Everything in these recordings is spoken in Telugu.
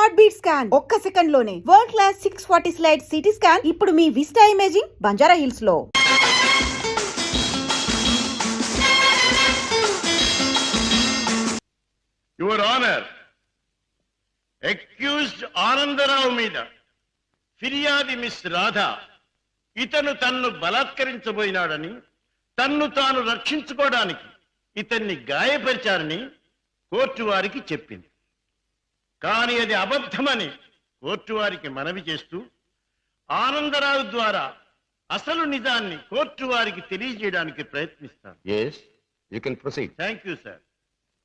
హార్ట్ బీట్ స్కాన్ ఒక్క సెకండ్ లోనే world class 640 slide CT scan ఇప్పుడు మీ విస్టా ఇమేజింగ్ బంజారా హిల్స్ లో. యువర్ ఆనర్, అక్యూజ్డ్ ఆనందరావు మీద ఫిర్యాది మిస్ రాధా ఇతను తన్ను బలాత్కరించబోయినాడని, తన్ను తాను రక్షించుకోవడానికి ఇతన్ని గాయపరిచారని కోర్టు వారికి చెప్పింది. కానీ అది అబద్ధమని కోర్టు వారికి మనవి చేస్తూ ఆనందరావు ద్వారా అసలు నిజాన్ని కోర్టు వారికి తెలియజేయడానికి ప్రయత్నిస్తాను. Yes, you can proceed. Thank you sir.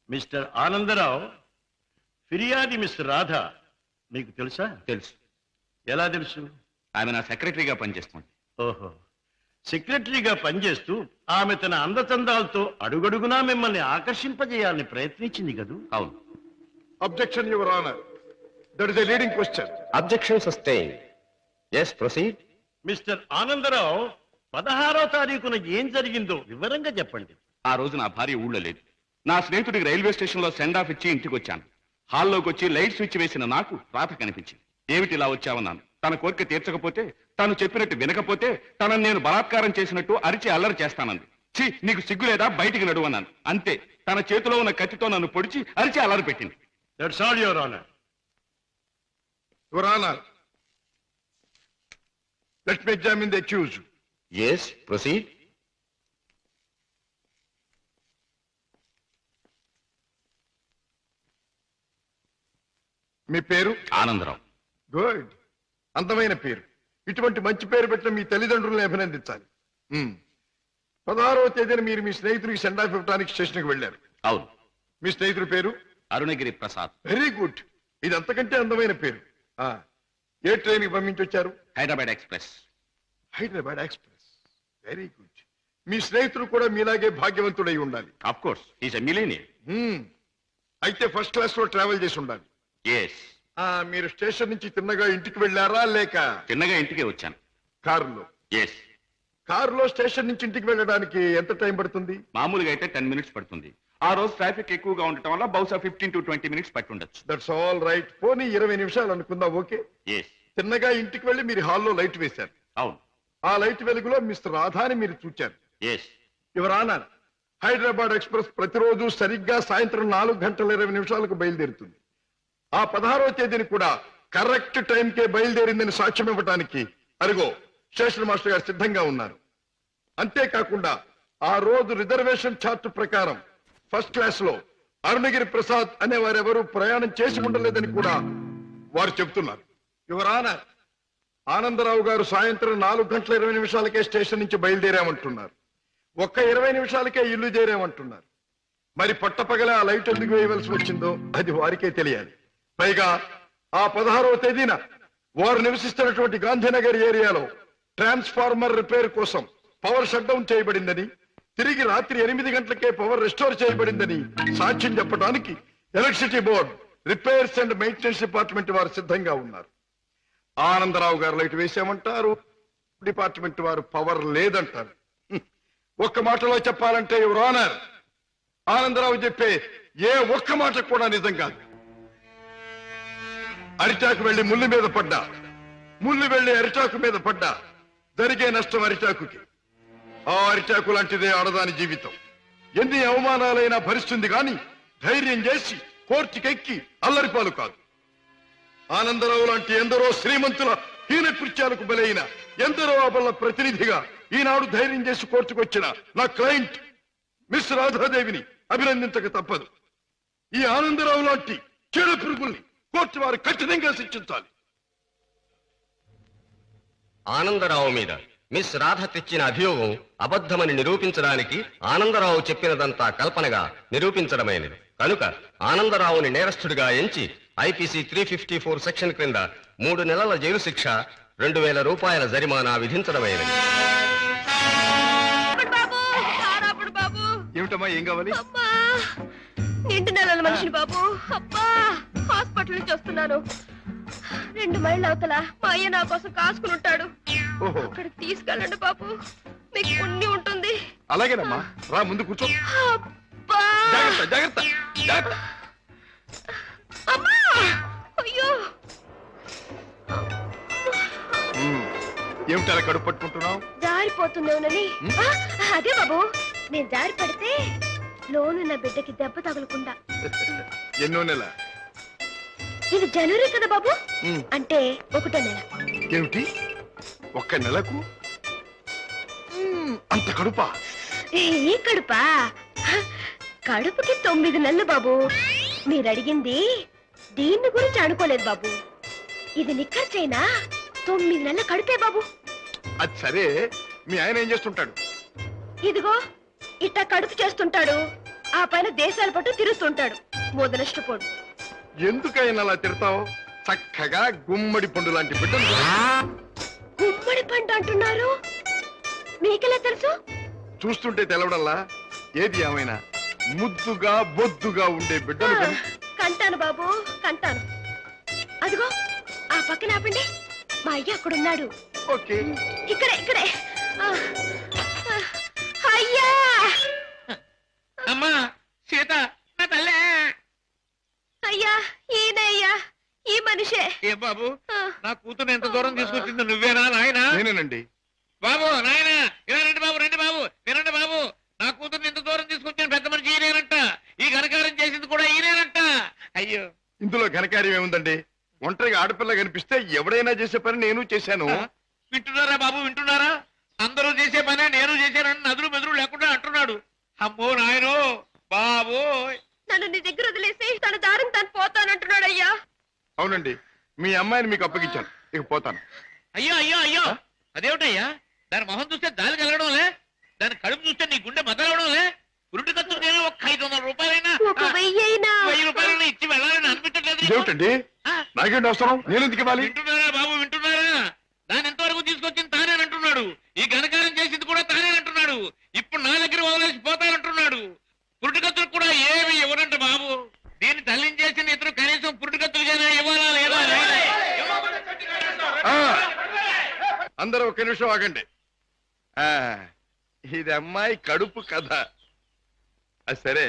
Mister Anandarao, ఫిర్యాది మిస్ రాధా మీకు తెలుసా? తెలుసు. ఎలా తెలుసు? ఆమె నా సెక్రటరీగా పనిచేస్తుంది. ఓహో, సెక్రటరీగా పనిచేస్తూ ఆమె తన అందచందాలతో అడుగడుగునా మిమ్మల్ని ఆకర్షింపజేయాలని ప్రయత్నించింది కదూ? అవును. Objection, Your Honor. That is a leading question. Objection sustained. Yes, proceed. Mister Anandarao, 16వ తారీఖున ఏం జరిగిందో వివరంగా చెప్పండి. ఆ రోజు నా భార్య ఊళ్ళో లేదు. నా స్నేహితుడికి రైల్వే స్టేషన్ లో సెండ్ ఆఫ్ ఇచ్చి ఇంటికి వచ్చాను. హాల్లోకి వచ్చి లైట్ స్విచ్ వేసిన నాకు రాత కనిపించింది. ఏమిటి ఇలా వచ్చావన్నాను. తన కోరిక తీర్చకపోతే, తను చెప్పినట్టు వినకపోతే తనను నేను బలాత్కారం చేసినట్టు అరిచి అల్లరి చేస్తానంది. ఛీ, నీకు సిగ్గు లేదా, బయటికి నడువన్నాను. అంతే, తన చేతిలో ఉన్న కత్తితో నన్ను పొడిచి అరిచి అల్లరి పెట్టింది. That's all, Your Honor. Your Honor, let me examine the accused. Yes, proceed. మీ పేరు? ఆనందరావు. గుడ్, అందమైన పేరు. ఇటువంటి మంచి పేరు పెట్టిన మీ తల్లిదండ్రులను అభినందించాలి. 16వ తేదీన మీరు మీ స్నేహితుడికి సెండ్ ఆఫ్ ఇవ్వడానికి స్టేషన్కి వెళ్ళారు. అవును. మీ స్నేహితుడి పేరు? అరుణగిరి ప్రసాద్. వెరీ గుడ్, ఇది అంతకంటే అందమైన పేరు. ఏ ట్రైన్కి పంపించొచ్చారు? Hyderabad express. Hyderabad express, very good. మీ స్నేహితుడు కూడా మీలాగే భాగ్యవంతుడై ఉండాలి. Of course, is a millionaire. అయితే ఫస్ట్ క్లాస్ లో ట్రావెల్ చేసి ఉండాలి. ఎస్. మీరు స్టేషన్ నుంచి తిన్నగా ఇంటికి వెళ్ళారా లేక? చిన్నగా ఇంటికే వచ్చాను. కారులో? ఎస్. కారులో స్టేషన్ నుంచి ఇంటికి వెళ్ళడానికి ఎంత టైం పడుతుంది? మామూలుగా అయితే 10 minutes పడుతుంది. ఆ రోజు ట్రాఫిక్ ఎక్కువగా ఉండటం వల్ల బహుశా 15 to 20 minutes పట్టి ఉండొచ్చు. That's all right. పోనీ 20 నిమిషాలు అనుకుందాం. ఓకే. ఎస్. తిన్నగా ఇంటికి వెళ్ళి మీరు హాల్లో లైట్ వేశారు. అవును. ఆ లైట్ వెలుగులో మిస్టర్ రాధాని మీరు చూచారు. Yes. Your honour, Hyderabad express ప్రతిరోజు సరిగ్గా సాయంత్రం 4:20 బయలుదేరుతుంది. ఆ 16వ తేదీని కూడా కరెక్ట్ టైంకే బయలుదేరిందని సాక్ష్యం ఇవ్వడానికి అరుగో స్టేషన్ మాస్టర్ గారు సిద్ధంగా ఉన్నారు. అంతేకాకుండా ఆ రోజు రిజర్వేషన్ చార్ట్ ప్రకారం ఫస్ట్ క్లాస్ లో అరుణగిరి ప్రసాద్ అనే వారెవరూ ప్రయాణం చేసి ఉండలేదని కూడా వారు చెబుతున్నారు. యువర్ ఆనర్, ఆనందరావు గారు సాయంత్రం 4:20 స్టేషన్ నుంచి బయలుదేరామంటున్నారు. ఒక్క 20 నిమిషాలకే ఇల్లు చేరామంటున్నారు. మరి పట్టపగల ఆ లైట్ ఎందుకు వేయవలసి వచ్చిందో అది వారికే తెలియాలి. పైగా ఆ 16వ తేదీన వారు నివసిస్తున్నటువంటి గాంధీనగర్ ఏరియాలో ట్రాన్స్ఫార్మర్ రిపేర్ కోసం పవర్ షట్ డౌన్ చేయబడిందని, తిరిగి రాత్రి 8 గంటలకే పవర్ రెస్టోర్ చేయబడిందని సాక్ష్యం చెప్పడానికి electricity board, repairs and maintenance department వారు సిద్ధంగా ఉన్నారు. ఆనందరావు గారు లైట్ వేసామంటారు, డిపార్ట్మెంట్ వారు పవర్ లేదంటారు. ఒక్క మాటలో చెప్పాలంటే యువర్ ఆనర్, ఆనందరావు చెప్పే ఏ ఒక్క మాట కూడా నిజం కాదు. అరిటాకు వెళ్లి ముళ్ళు మీద పడ్డా, ముళ్ళు వెళ్లి అరిటాకు మీద పడ్డా జరిగే నష్టం అరిటాకుకి. ఆ అరిటాకు లాంటిదే ఆడదాని జీవితం. ఎన్ని అవమానాలైనా భరిస్తుంది గాని ధైర్యం చేసి కోర్టుకెక్కి అల్లరిపాలు కాదు. ఆనందరావు లాంటి ఎందరో శ్రీమంతుల హీన కృత్యాలకు బలైన ఎందరో అబల ప్రతినిధిగా ఈనాడు ధైర్యం చేసి కోర్టుకొచ్చిన నా క్లయింట్ మిస్ రాధాదేవిని అభినందించక తప్పదు. ఈ ఆనందరావు లాంటి చీడ పురుగుల్ని కోర్టు వారు కఠినంగా శిక్షించాలి. ఆనందరావు మీద మిస్ రాధ తెచ్చిన అభియోగం అబద్ధమని నిరూపించడానికి ఆనందరావు చెప్పినదంతా కల్పనగా నిరూపించడమైనది. కనుక ఆనందరావుని నేరస్తుడిగా ఎంచి ఐపీసీ 354 సెక్షన్ క్రింద 3 నెలల జైలు శిక్ష, 2000 రూపాయల జరిమానా విధించడమైనది. ఏమిటమ్మా, ఏం కావాలి? నిండు నెలల మనిషిని బాబు. అబ్బా, హాస్పిటల్ నుంచి వస్తున్నాను. 2 మైళ్ళ అవతల మా అయ్య నా కోసం కాసుకుని ఉంటాడు. అక్కడికి తీసుకెళ్ళండి బాబు, మీకు పుణ్యం ఉంటుంది. అలాగేనమ్మా, రా ముందు కూర్చో. అబ్బా, జాగ్రత్త జాగ్రత్త జాగ్రత్త. అమ్మా, అయ్యో. ఏమిటి అలా కడుపు పట్టుకుంటున్నావు? జారిపోతుందేమోనని. ఆ, అదే బాబు, నేను జారి పడితే లోనున్న బిడ్డకి దెబ్బ తగలకుండా. ఎన్నో నెల? ఇది జనవరి కదా బాబు, ఉమ్. అంటే 1వ నెల. ఏమిటి 1 నెలకు అంత కడుపా? ఈ కడుపా? కడుపుకి 9 నెలలు బాబు. మీరు అడిగింది దీన్ని గురించి అనుకోలేదు బాబు. ఇది నిక్కర్చైనా 9 నెలల కడుపే బాబు. అది సరే, మీ ఆయన ఏం చేస్తుంటాడు? ఇదిగో ఇట్టా కడుపు చేస్తుంటాడు, ఆ పైన దేశాల పట్టు తిరుగుతుంటాడు. మొదలష్టపోడు. ఎందుకైనా అలా తిడతావు? చక్కగా గుమ్మడి పండు లాంటి బిడ్డలు. గుమ్మడి పంట అంటున్నారు, మీకెలా తెలుసు? చూస్తుంటే తెలవడల్లా. ఏది ఏమైనా ముద్దుగా బొద్దుగా ఉండే బిడ్డలు కని- కంటాను బాబు, కంటాను. అదిగో ఆ పక్కన ఆపండి, మా అయ్య అక్కడున్నాడు. ఓకే. ఇక్కడే ఇక్కడే. ఆ, ఆ, అయ్యా! అమ్మా సీత, నా తల్లే. అయ్యా, ఈయనయ్యా, ఈ మనిషే. ఏ బాబు, ఆ. నా కూతురు ఎంత దూరం తీసుకొచ్చింది నువ్వేనా నాయనా? నేనేనండి. బాబు నాయన, ఇలా రండి బాబు, రండి బాబు, వినండి బాబు. నా కూతుర్ని ఎంత దూరం తీసుకొచ్చిన పెద్ద మనిషి ఈయనేనంట. ఈ ఘనకారం చేసింది కూడా ఈయనేనంట. అయ్యో, ఇందులో ఘనకార్యం ఏముందండి? ఒంటరిగా ఆడపిల్ల కనిపిస్తే ఎవడైనా చేసే పని నేను చేశాను. వింటున్నారా బాబు, వింటున్నారా? అందరూ చేసే పనే నేను చేశానని నదులు మెదురు లేకుండా అంటున్నాడు. అమ్మో నాయనో బాబు. నన్ను నీ దగ్గర వదిలేసి తన దారిని తను పోతానంటున్నాడు అయ్యా. అవునండి, మీ అమ్మాయిని మీకు అప్పగించాను. ఇక పోతాను. అయ్యో అయ్యో అయ్యో, అదేమిటయ్యా? దాని మొహం చూస్తే దాని కలగడంలే, దాని కడుపు చూస్తే నీ గుండె మదలవడంలే. ఉరుటి ఖర్చు నేను ఒక 500 రూపాయలైనా, 1,000 అయినా 1000 రూపాయలైనా ఇచ్చి వెళ్ళాలని అనిపించట్లేదు నీకు? ఇదేమిటండి? నాకేంటి అవసరం? నేను ఎందుకు ఇవ్వాలి? వింటున్నారా బాబు, వింటున్నారా? దాని ఎంతవరకు తీసుకొచ్చింది తానేనంటున్నాడు. ఈ ఘనకారం చేసింది కూడా తానేనంటున్నాడు. ఇప్పుడు నా దగ్గర వదిలేసి పోతానంటున్నాడు. పురుటికత్తులు కూడా ఏమి ఇవ్వనంట బాబు. దీన్ని తల్లించేసిన ఇతరు కనీసం పురుటికత్తులుగానే ఇవ్వాలా లేదా? ఆ, అందరూ ఒక నిమిషం ఆగండి. ఆ, ఇది అమ్మాయి కడుపు కథ. అది సరే,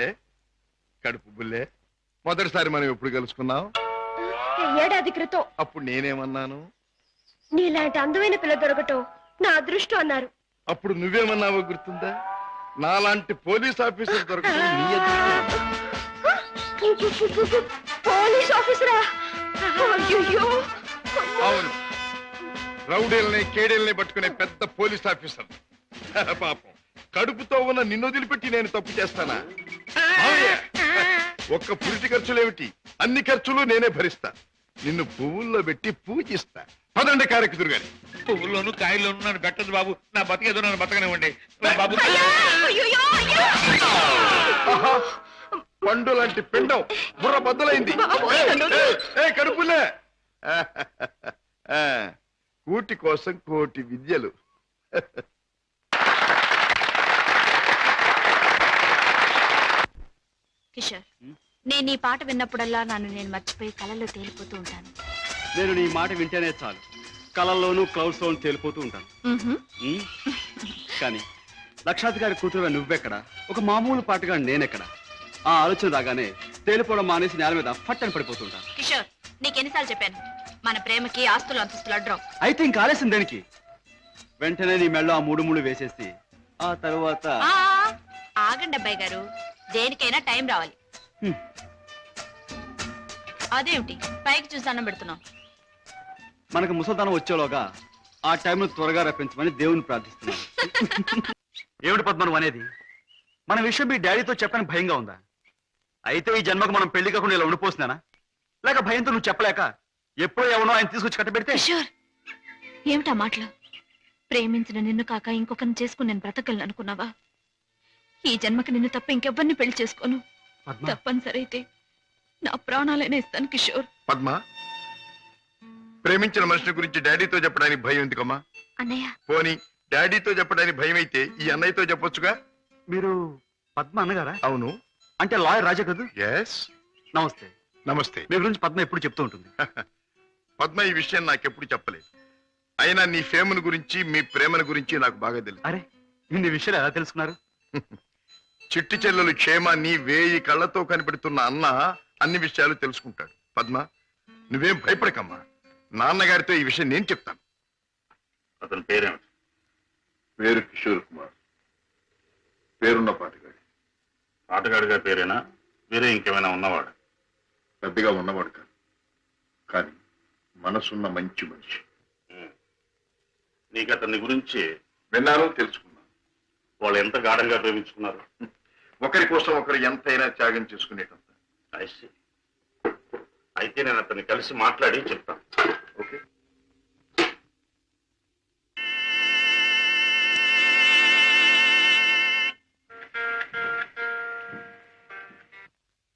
కడుపు బుల్లే, మొదటిసారి మనం ఎప్పుడు కలుసుకున్నాం? ఏడాది క్రితం. అప్పుడు నేనేమన్నాను? నీలాంటి అందమైన పిల్ల దొరకటం నా అదృష్టం అన్నారు. అప్పుడు నువ్వేమన్నావో గుర్తుందా? నాలాంటి పోలీస్ ఆఫీసర్ దొరకడం నీ అదృష్టం. పోలీస్ ఆఫీసరా? అయ్యయ్యో. అవును, రౌడీల్ని కేడీల్ని పట్టుకునే పెద్ద పోలీస్ ఆఫీసర్. పాపం, కడుపుతో ఉన్న నిన్ను వదిలిపెట్టి నేను తప్పు చేస్తానా? అవునే. ఒక్క పురిటి ఖర్చులేమిటి, అన్ని ఖర్చులు నేనే భరిస్తా. నిన్ను పువ్వుల్లో పెట్టి పూజిస్తా. పదండి కారెక్కుదురు గాని. పువ్వుల్లోనూ కాయల్లోనూ నన్ను పెట్టదు బాబు. నా బతికేదో నన్ను బతకనివ్వండి బాబు. అయ్యయ్యో, అయ్యో. ఆహా, పండు లాంటి పిండం బుర్ర బద్దలైంది. కడుపులే. కూటి కోసం కోటి విద్యలు. కిషోర్, నేను ఈ పాట విన్నప్పుడల్లా నన్ను నేను మర్చిపోయి కలలో తేలిపోతూ ఉంటాను. నేను నీ మాట వింటేనే చాలు, కళల్లోనూ క్లౌడ్స్ లోను తేలిపోతూ ఉంటాను. కానీ లక్షాధికారి కూతురుగా నువ్వెక్కడ, ఒక మామూలు పాటగా నేనెక్కడ? ఆ ఆలోచన రాగానే తేలిపోవడం మానేసి నేల మీద ఫట్టని పడిపోతుంటాను. కిషోర్, నీకెన్నిసార్లు చెప్పాను, మన ప్రేమకి ఆస్తులు అంతస్తులు అడ్డం. అయితే ఇంకా ఆలస్యం దేనికి? వెంటనే నీ మెళ్ళో ఆ 3 ముళ్ళు వేసేసి ఆ తరువాత ఆగండి అబ్బాయి గారు, దేనికైనా టైం రావాలి. అదేమిటి పైకి చూసి అన్నం పెడుతున్నాం? మనకు ముసల్దానం వచ్చేలోగా ఆ టైంను త్వరగా రప్పించమని దేవుని ప్రార్థిస్తున్నాను. ఏమిటి పద్మను అనేది? మన విషయం మీ డాడీతో చెప్పని భయంగా ఉందా? అయితే ఈ జన్మకు మనం పెళ్లి కాకుండా ఇలా ఉండిపోతున్నానా? లేక భయంతో నువ్వు చెప్పలేక ఎప్పుడో ఎవనో ఆయన తీసుకొచ్చి కట్టబెడితే? కిషోర్, ఏమిటా మాటలు? ప్రేమించిన నిన్ను కాక ఇంకొకరిని చేసుకుని నేను బ్రతకలను అనుకున్నావా? ఈ జన్మకి నిన్ను తప్ప ఇంకెవ్వరిని పెళ్లి చేసుకోను. తప్పనిసరి అయితే నా ప్రాణాలైనా ఇస్తాను కిషోర్. పద్మ, ప్రేమించిన మనిషి గురించి డాడీతో చెప్పడానికి భయం ఎందుకమ్మా? అన్నయ్య, పోనీ డాడీతో చెప్పడానికి భయం అయితే ఈ అన్నయ్యతో చెప్పొచ్చుగా. మీరు పద్మ అన్నగారా? అవును. అంటే లాయర్ రాజా కదా? ఎస్. నమస్తే. నమస్తే. మీ గురించి పద్మ ఎప్పుడు చెప్తూ ఉంటుంది. పద్మ ఈ విషయం నాకెప్పుడు చెప్పలేదు. అయినా నీ ఫేమను గురించి, మీ ప్రేమను గురించి నాకు బాగా తెలుసు. అరే, ఇన్ని విషయాలు ఎలా తెలుసుకున్నారు? చిట్టి చెల్లెలు క్షేమాన్ని 1000 కళ్ళతో కనిపెడుతున్న అన్న అన్ని విషయాలు తెలుసుకుంటాడు. పద్మ, నువ్వేం భయపడకమ్మా. నాన్నగారితో ఈ విషయం నేను చెప్తాను. అతని పేరేమిటి? పేరు కిషోర్ కుమార్. పేరున్న పాటగాడి. ఆటగాడిగా పేరేనా? వేరే ఇంకేమైనా ఉన్నవాడు? పెద్దగా ఉన్నవాడు కాదు, కానీ మనసున్న మంచి మనిషి. నీకు అతని గురించి విన్నాను, తెలుసుకున్నాను. వాళ్ళు ఎంత గాఢంగా ప్రేమించుకున్నారు? ఒకరి కోసం ఒకరు ఎంతైనా త్యాగం చేసుకునేటంత. I see. అయితే నేను అతన్ని కలిసి మాట్లాడి చెప్తాను. Okay.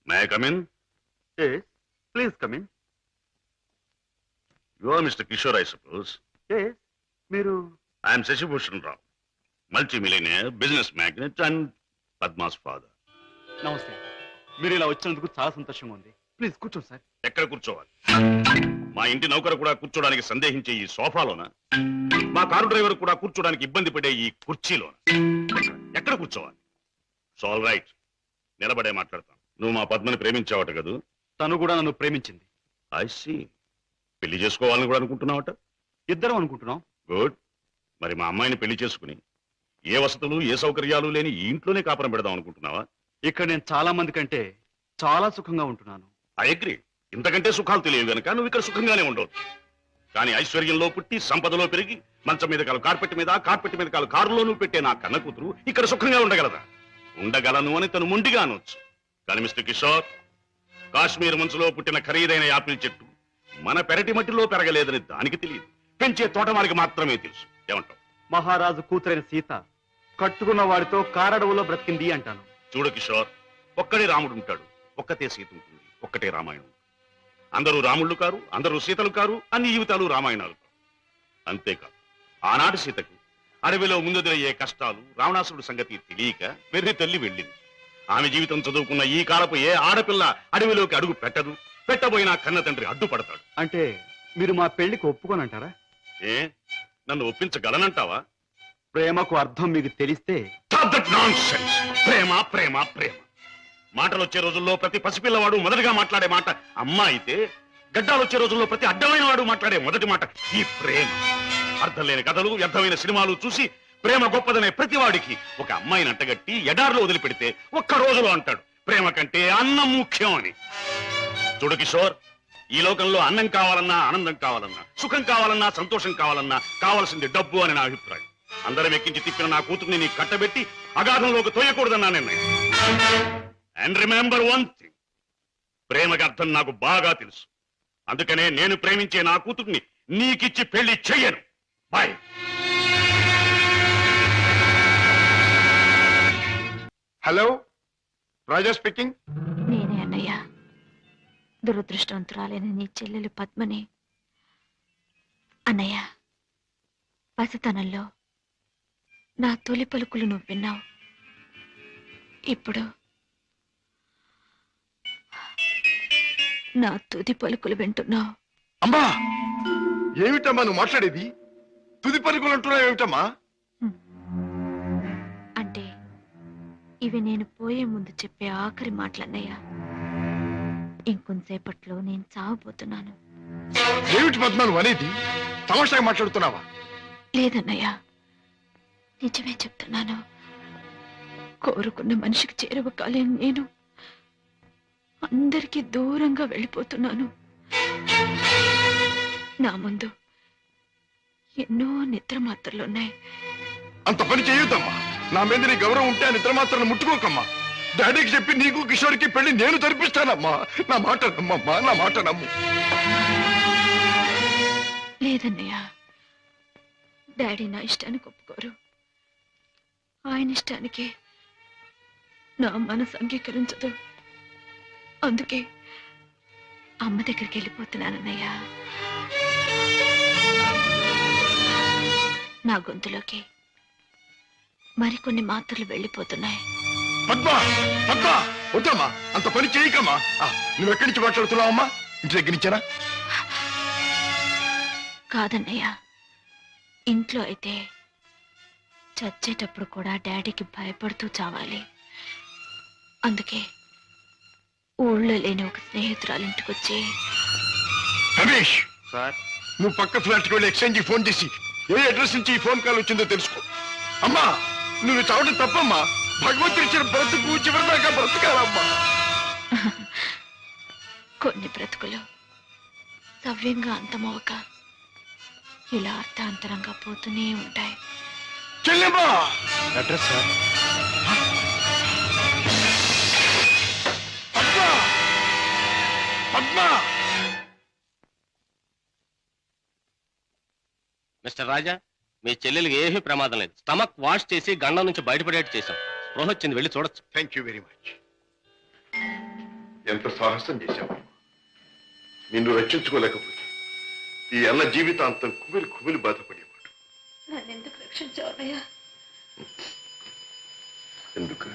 May I come in? Yes, please come in. You are Mr. Kishore, I suppose. Yes, మీరు I am Sashibhushan Rao, multi-millionaire, business magnate and Padma's father. నమస్తే. మీరు ఇలా వచ్చినందుకు చాలా సంతోషంగా ఉంది. ప్లీజ్ కూర్చోండి సార్. ఎక్కడ కూర్చోవాలి? మా ఇంటి నౌకరు కూడా కూర్చోడానికి సందేహించే ఈ సోఫాలోనా? మా కారు డ్రైవర్ కూడా కూర్చోడానికి ఇబ్బంది పడే ఈ కుర్చీలోనా? ఎక్కడ కూర్చోవాలి? ఆల్ రైట్, నిలబడే మాట్లాడతాం. నువ్వు మా పద్మని ప్రేమించావట కదూ? తను కూడా నన్ను ప్రేమించింది. I see. పెళ్లి చేసుకోవాలని కూడా అనుకుంటున్నావట? ఇద్దరం అనుకుంటున్నాం. గుడ్. మరి మా అమ్మాయిని పెళ్లి చేసుకుని ఏ వసతులు ఏ సౌకర్యాలు లేని ఈ ఇంట్లోనే కాపురం పెడదాం అనుకుంటున్నావా? ఇక్కడ నేను చాలా మంది కంటే చాలా సుఖంగా ఉంటున్నాను. I agree. ఇంతకంటే సుఖాలు తెలియవు గనక నువ్వు ఇక్కడ సుఖంగానే ఉండవచ్చు. కానీ ఐశ్వర్యంలో పుట్టి సంపదలో పెరిగి మంచం మీద కాలు కార్పెట్ మీద, కార్పెట్ మీద కాలు కారులోనూ పెట్టే నా కన్న కూతురు ఇక్కడ సుఖంగా ఉండగలదా? ఉండగలను అని తను మొండిగా అనొచ్చు. కానీ మిస్టర్ కిషోర్, కాశ్మీర్ మంచులో పుట్టిన ఖరీదైన యాపిల్ చెట్టు మన పెరటి మట్టిలో పెరగలేదని దానికి తెలియదు, పెంచే తోటమారికి మాత్రమే తెలుసు. ఏమంటావు? మహారాజు కూతురైన సీత కట్టుకున్న వాడితో కారడవులో బ్రతికింది అంటాను. చూడు కిషోర్, ఒక్కడే రాముడు ఉంటాడు, ఒక్కతే సీత ఉంటుంది, ఒక్కటే రామాయణం. అందరూ రాముళ్ళు కారు, అందరూ సీతలు కారు, అన్ని జీవితాలు రామాయణాలు కారు. అంతేకాదు, ఆనాటి సీతకు అడవిలో ముందుదయ్యే కష్టాలు, రావణాసురుడి సంగతి తెలియక వెర్రి తల్లి వెళ్ళింది. ఆమె జీవితం చదువుకున్న ఈ కాలపు ఏ ఆడపిల్ల అడవిలోకి అడుగు పెట్టదు. పెట్టబోయినా కన్న తండ్రి అడ్డుపడతాడు. అంటే మీరు మా పెళ్లికి ఒప్పుకోనంటారా? ఏ, నన్ను ఒప్పించగలనంటావా? ప్రేమకు అర్థం మీకు తెలిస్తే. ప్రేమ ప్రేమ ప్రేమ మాటలు వచ్చే రోజుల్లో ప్రతి పసిపిల్లవాడు మొదటిగా మాట్లాడే మాట అమ్మ అయితే, గడ్డాలు వచ్చే రోజుల్లో ప్రతి అడ్డమైన వాడు మాట్లాడే మొదటి మాట ఈ ప్రేమ. అర్థం లేని కథలు, వ్యర్థమైన సినిమాలు చూసి ప్రేమ గొప్పదనే ప్రతివాడికి ఒక అమ్మాయిని అంటగట్టి ఎడారిలో వదిలిపెడితే ఒక్క రోజులో అంటాడు ప్రేమ కంటే అన్నం ముఖ్యం అని. చూడు కిషోర్, ఈ లోకంలో అన్నం కావాలన్నా, ఆనందం కావాలన్నా, సుఖం కావాలన్నా, సంతోషం కావాలన్నా కావాల్సింది డబ్బు అని నా అభిప్రాయం. అందరం ఎక్కించి తిప్పిన నా కూతుర్ని నీకు కట్టబెట్టి అగాధంలోకి తోయకూడదన్నా నిర్ణయం. అండ్ రిమెంబర్ వన్ థింగ్, ప్రేమకి అర్థం నాకు బాగా తెలుసు. అందుకనే నేను ప్రేమించే నా కూతుర్ని నీకిచ్చి పెళ్లి చెయ్యను. బాయ్. హలో, రాజా స్పీకింగ్. నేనే అన్నయ్య. దురదృష్టవంతురాలైన నీ చెల్లెలు పద్మని. అన్నయ్య, పసితనంలో నా తొలి పలుకులు నువ్వు విన్నావు. ఇప్పుడు నా తుది పలుకులు వింటున్నావు. అమ్మా, ఏమిటమ్మా నువ్వు మాట్లాడేది? తుది పలుకులు అంటున్నావు ఏమిటమ్మా? అంటే ఇవి నేను పోయే ముందు చెప్పే ఆఖరి మాటలన్నయ్య. ఇంకొంతసేపట్లో నేను చావబోతున్నాను. ఏమిటి పద్మ నువ్వు అనేది? తమాషాగా మాట్లాడుతున్నావా? లేదన్నయ్య, నిజమే చెప్తున్నాను. కోరుకున్న మనిషికి చేరువ కాలేని నేను అందరికీ దూరంగా వెళ్ళిపోతున్నాను. నా ముందు ఎన్నో నిద్ర మాత్రలున్నాయి. అంత పని చేయొద్దమ్మా. నా మీద నీ గౌరవం ఉంటే ఆ నిద్ర మాత్రం ముట్టుకోకమ్మా. డాడీకి చెప్పి నీకు కిషోర్కి పెళ్లి నేను జరిపిస్తానమ్మా. నా మాట నమ్మమ్మా, నా మాట నమ్ము. లేదన్నయ్య, డాడీ నా ఇష్టానికి ఒప్పుకోరు. ఆయన ఇష్టానికి నా మనసు అంగీకరించదు. అందుకే అమ్మ దగ్గరికి వెళ్ళిపోతున్నానన్నయ్య. నా గొంతులోకి మరికొన్ని మాత్రలు వెళ్ళిపోతున్నాయి. పద్మా, పద్మా, వద్దమ్మా, అంత పని చేయకమ్మా. నువ్వు ఎక్కడి నుంచి మాట్లాడుతున్నావమ్మా? ఇంటి దగ్గర నుంచేనా? కాదన్నయ్య, ఇంట్లో అయితే చచ్చేటప్పుడు కూడా డాడీకి భయపడుతూ చావాలి. అందుకే ఊళ్ళో లేని ఒక స్నేహితురాలు ఇంటికొచ్చి. రమేష్, సార్, నువ్వు పక్క ఫ్లాట్కి వెళ్ళి ఎక్స్చేంజ్కి ఫోన్ చేసి ఏ అడ్రస్ నుంచి ఈ ఫోన్ కాల్ వచ్చిందో తెలుసుకో. అమ్మా, నువ్వు చావడం తప్పమ్మా. భగవంతుడు ఇచ్చిన బ్రతుకు చివరిదాకా బ్రతకాలమ్మా. కొన్ని బ్రతుకులు సవ్యంగా అంతమవక ఇలా అర్థాంతరంగా పోతూనే ఉంటాయి. చెల్లెమ్మా, address sir. Padma, Padma. Mister Raja, మీ చెల్లెలికి ఏమీ ప్రమాదం లేదు. స్టమక్ వాష్ చేసి గండం నుంచి బయటపడేట్టు చేశాం. స్పృహ వచ్చింది, వెళ్ళి చూడొచ్చు. Thank you very much. ఎంత సాహసం చేశావు. నిన్ను రక్షించుకోలేకపోతే ఈ అన్న జీవితాంతం కుమిలి కుమిలి బాధపడేవాడు. నన్నెందుకు రక్షించావయ్యా? ఎందుకు?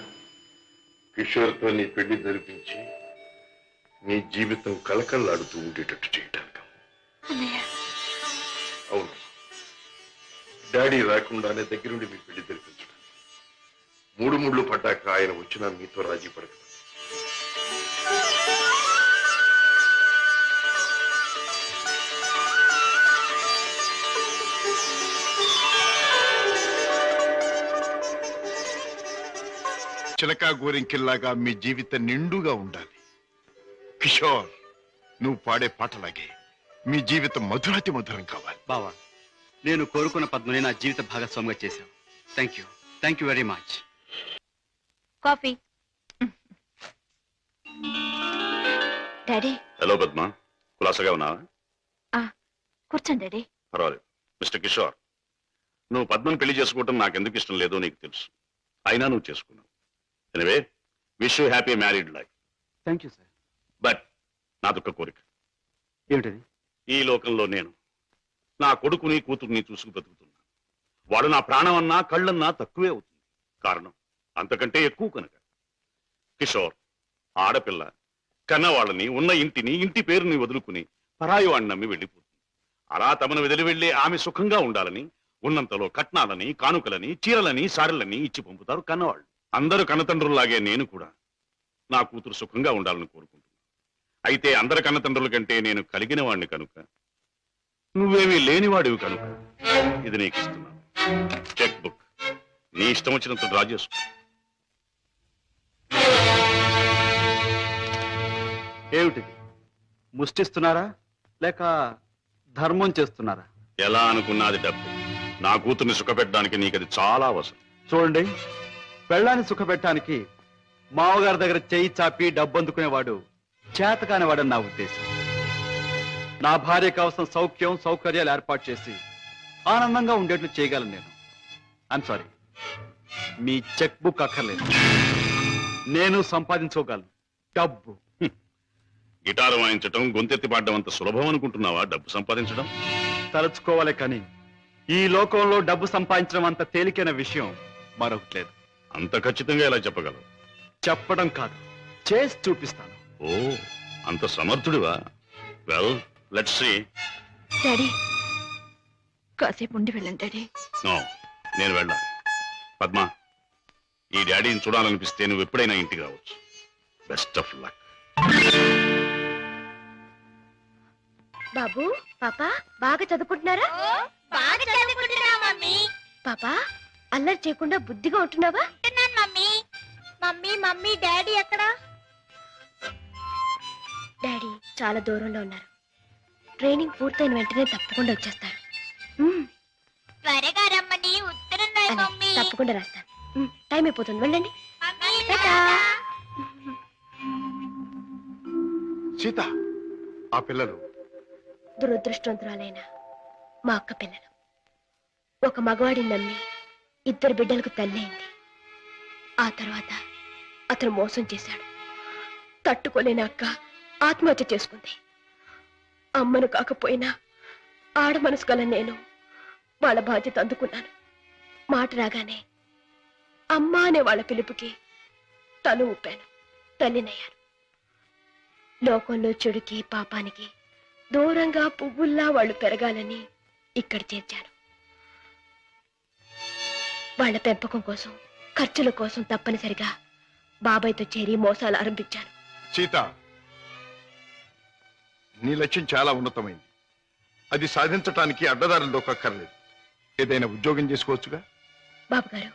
కిషోర్తో నీ పెళ్లి జరిపించి నీ జీవితం కళకళలాడుతూ ఉండేటట్టు చేయటానికి. అవును, డాడీ రాకుండానే దగ్గరుండి మీ పెళ్లి జరిపించడం. మూడు ముళ్ళు పడ్డాక ఆయన వచ్చినా మీతో రాజీ పడదు. చిలకా గోరింకిల్లాగా మీ జీవితం నిండుగా ఉండాలి. కిషోర్, నువ్వు పాడే పాటలాగే మీ జీవితం మధురాతి మధురం కావాలి. బావా, నేను కోరుకున్న పద్మని నా జీవిత భాగస్వామిగా చేశావు. Thank you very much. Coffee. Daddy. Hello Padma, కులాసగా ఉన్నావా? కూర్చోండి డాడీ. పర్వాలేదు. మిస్టర్ కిషోర్, నువ్వు పద్మను పెళ్లి చేసుకోవటం నాకెందుకు ఇష్టం లేదో నీకు తెలుసు. అయినా నువ్వు చేసుకున్నావు. Anyway, wish you happy married life. Thank you sir. But నాదొక్క కోరిక. ఏమిటది? ఈ లోకంలో నేను నా కొడుకుని కూతుర్ని చూసుకు బ్రతుకుతున్నా. వాడు నా ప్రాణం అన్నా కళ్ళన్నా తక్కువే అవుతుంది. కారణం అంతకంటే ఎక్కువ కనుక. కిషోర్, ఆడపిల్ల కన్నవాళ్ళని, ఉన్న ఇంటిని, ఇంటి పేరుని వదులుకుని పరాయి వాడిని నమ్మి వెళ్ళిపోతుంది. అలా తమను వదిలి వెళ్ళి ఆమె సుఖంగా ఉండాలని ఉన్నంతలో కట్నాలని, కానుకలని, చీరలని, సారెలని ఇచ్చి పంపుతారు కన్నవాళ్ళు. అందరూ కన్నతండ్రుల్లాగే నేను కూడా నా కూతురు సుఖంగా ఉండాలని కోరుకుంటున్నాను. అయితే అందరి కన్నతండ్రుల కంటే నేను కలిగిన వాడిని కనుక, నువ్వేమీ లేనివాడివి కనుక ఇది నీకు ఇస్తున్నాను. చెక్ బుక్ నీ ఇష్టం వచ్చినంత డ్రా చేసుకో. ఏమిటిది? ముష్టిస్తున్నారా లేక ధర్మం చేస్తున్నారా? ఎలా అనుకున్నది డబ్బు. నా కూతుర్ని సుఖపెట్టడానికి నీకు అది చాలా అవసరం. చూడండి, పెళ్ళాన్ని సుఖపెట్టడానికి మావగారి దగ్గర చేయి చాపి డబ్బు అందుకునేవాడు చేతకానివాడని నా ఉద్దేశం. నా భార్య కోసం సౌఖ్యం సౌకర్యాలు ఏర్పాటు చేసి ఆనందంగా ఉండేట్లు చేయగలను నేను. I'm sorry, me cheque book అక్కర్లేదు. నేను సంపాదించుకోగలను డబ్బు. గిటారు వాయించడం, గొంతెత్తి పాడడం అంత సులభం అనుకుంటున్నావా డబ్బు సంపాదించడం? తలుచుకోవాలి కానీ ఈ లోకంలో డబ్బు సంపాదించడం అంత తేలికైన విషయం మరొకటి లేదు. అంత ఖచ్చితంగా ఎలా చెప్పగలవు? చెప్పడం కాదు, చేసి చూపిస్తాను. ఓ, అంత సమర్థుడివా? Well, let's see. డాడీ, కాసేపు ఉండి వెళ్ళండి డాడీ. నో, నేను వెళ్ళాలి. పద్మ, ఈ డాడీని చూడాలనిపిస్తే నువ్వు ఎప్పుడైనా ఇంటికి రావచ్చు. Best of luck. బాబు, పాపా బాగా చదువుకుంటున్నారా? బాగా చదువుకుంటున్నా మమ్మీ. పాపా, అల్లరి చేయకుండా బుద్ధిగా ఉంటున్నావా? మమ్మీ మమ్మీ మమ్మీ డాడీ ఎక్కడా? డాడీ చాలా దూరంలో ఉన్నారు. ట్రైనింగ్ పూర్తయిన వెంటనే తప్పకుండా వచ్చేస్తారు. త్వరగా రమ్మని ఉత్తరం రాయి అలాగే, మమ్మీ. తప్పకుండా రాస్తాను. టైం అయిపోతుంది, వెళ్ళండి. మమ్మీ, టాటా. సీత, ఆ పిల్లలు దురదృష్టవంతురాలైన మా అక్క పిల్లలు. ఒక మగవాడిని నమ్మి 2 బిడ్డలకు తల్లి అయింది. ఆ తర్వాత అతను మోసం చేశాడు. తట్టుకోలేని అక్క ఆత్మహత్య చేసుకుంది. అమ్మను కాకపోయినా ఆడ మనసు గల నేను వాళ్ళ బాధ్యత అందుకున్నాను. మాట రాగానే అమ్మ అనే వాళ్ళ పిలుపుకి తల ఊపాను, తల్లినయ్యాను. లోకంలో చెడుకి పాపానికి దూరంగా పువ్వుల్లా వాళ్ళు పెరగాలని ఇక్కడ చేర్చాను. వాళ్ళ పెంపకం కోసం, ఖర్చుల కోసం తప్పనిసరిగా బాబాయ్తో చేరి మోసాలు ఆరంభించాను. సీత, నీ లక్ష్యం చాలా ఉన్నతమైంది. అది సాధించటానికి అడ్డదారులు దొక్కర్లేదు. ఏదైనా ఉద్యోగం చేసుకోవచ్చుగా. బాబు గారు,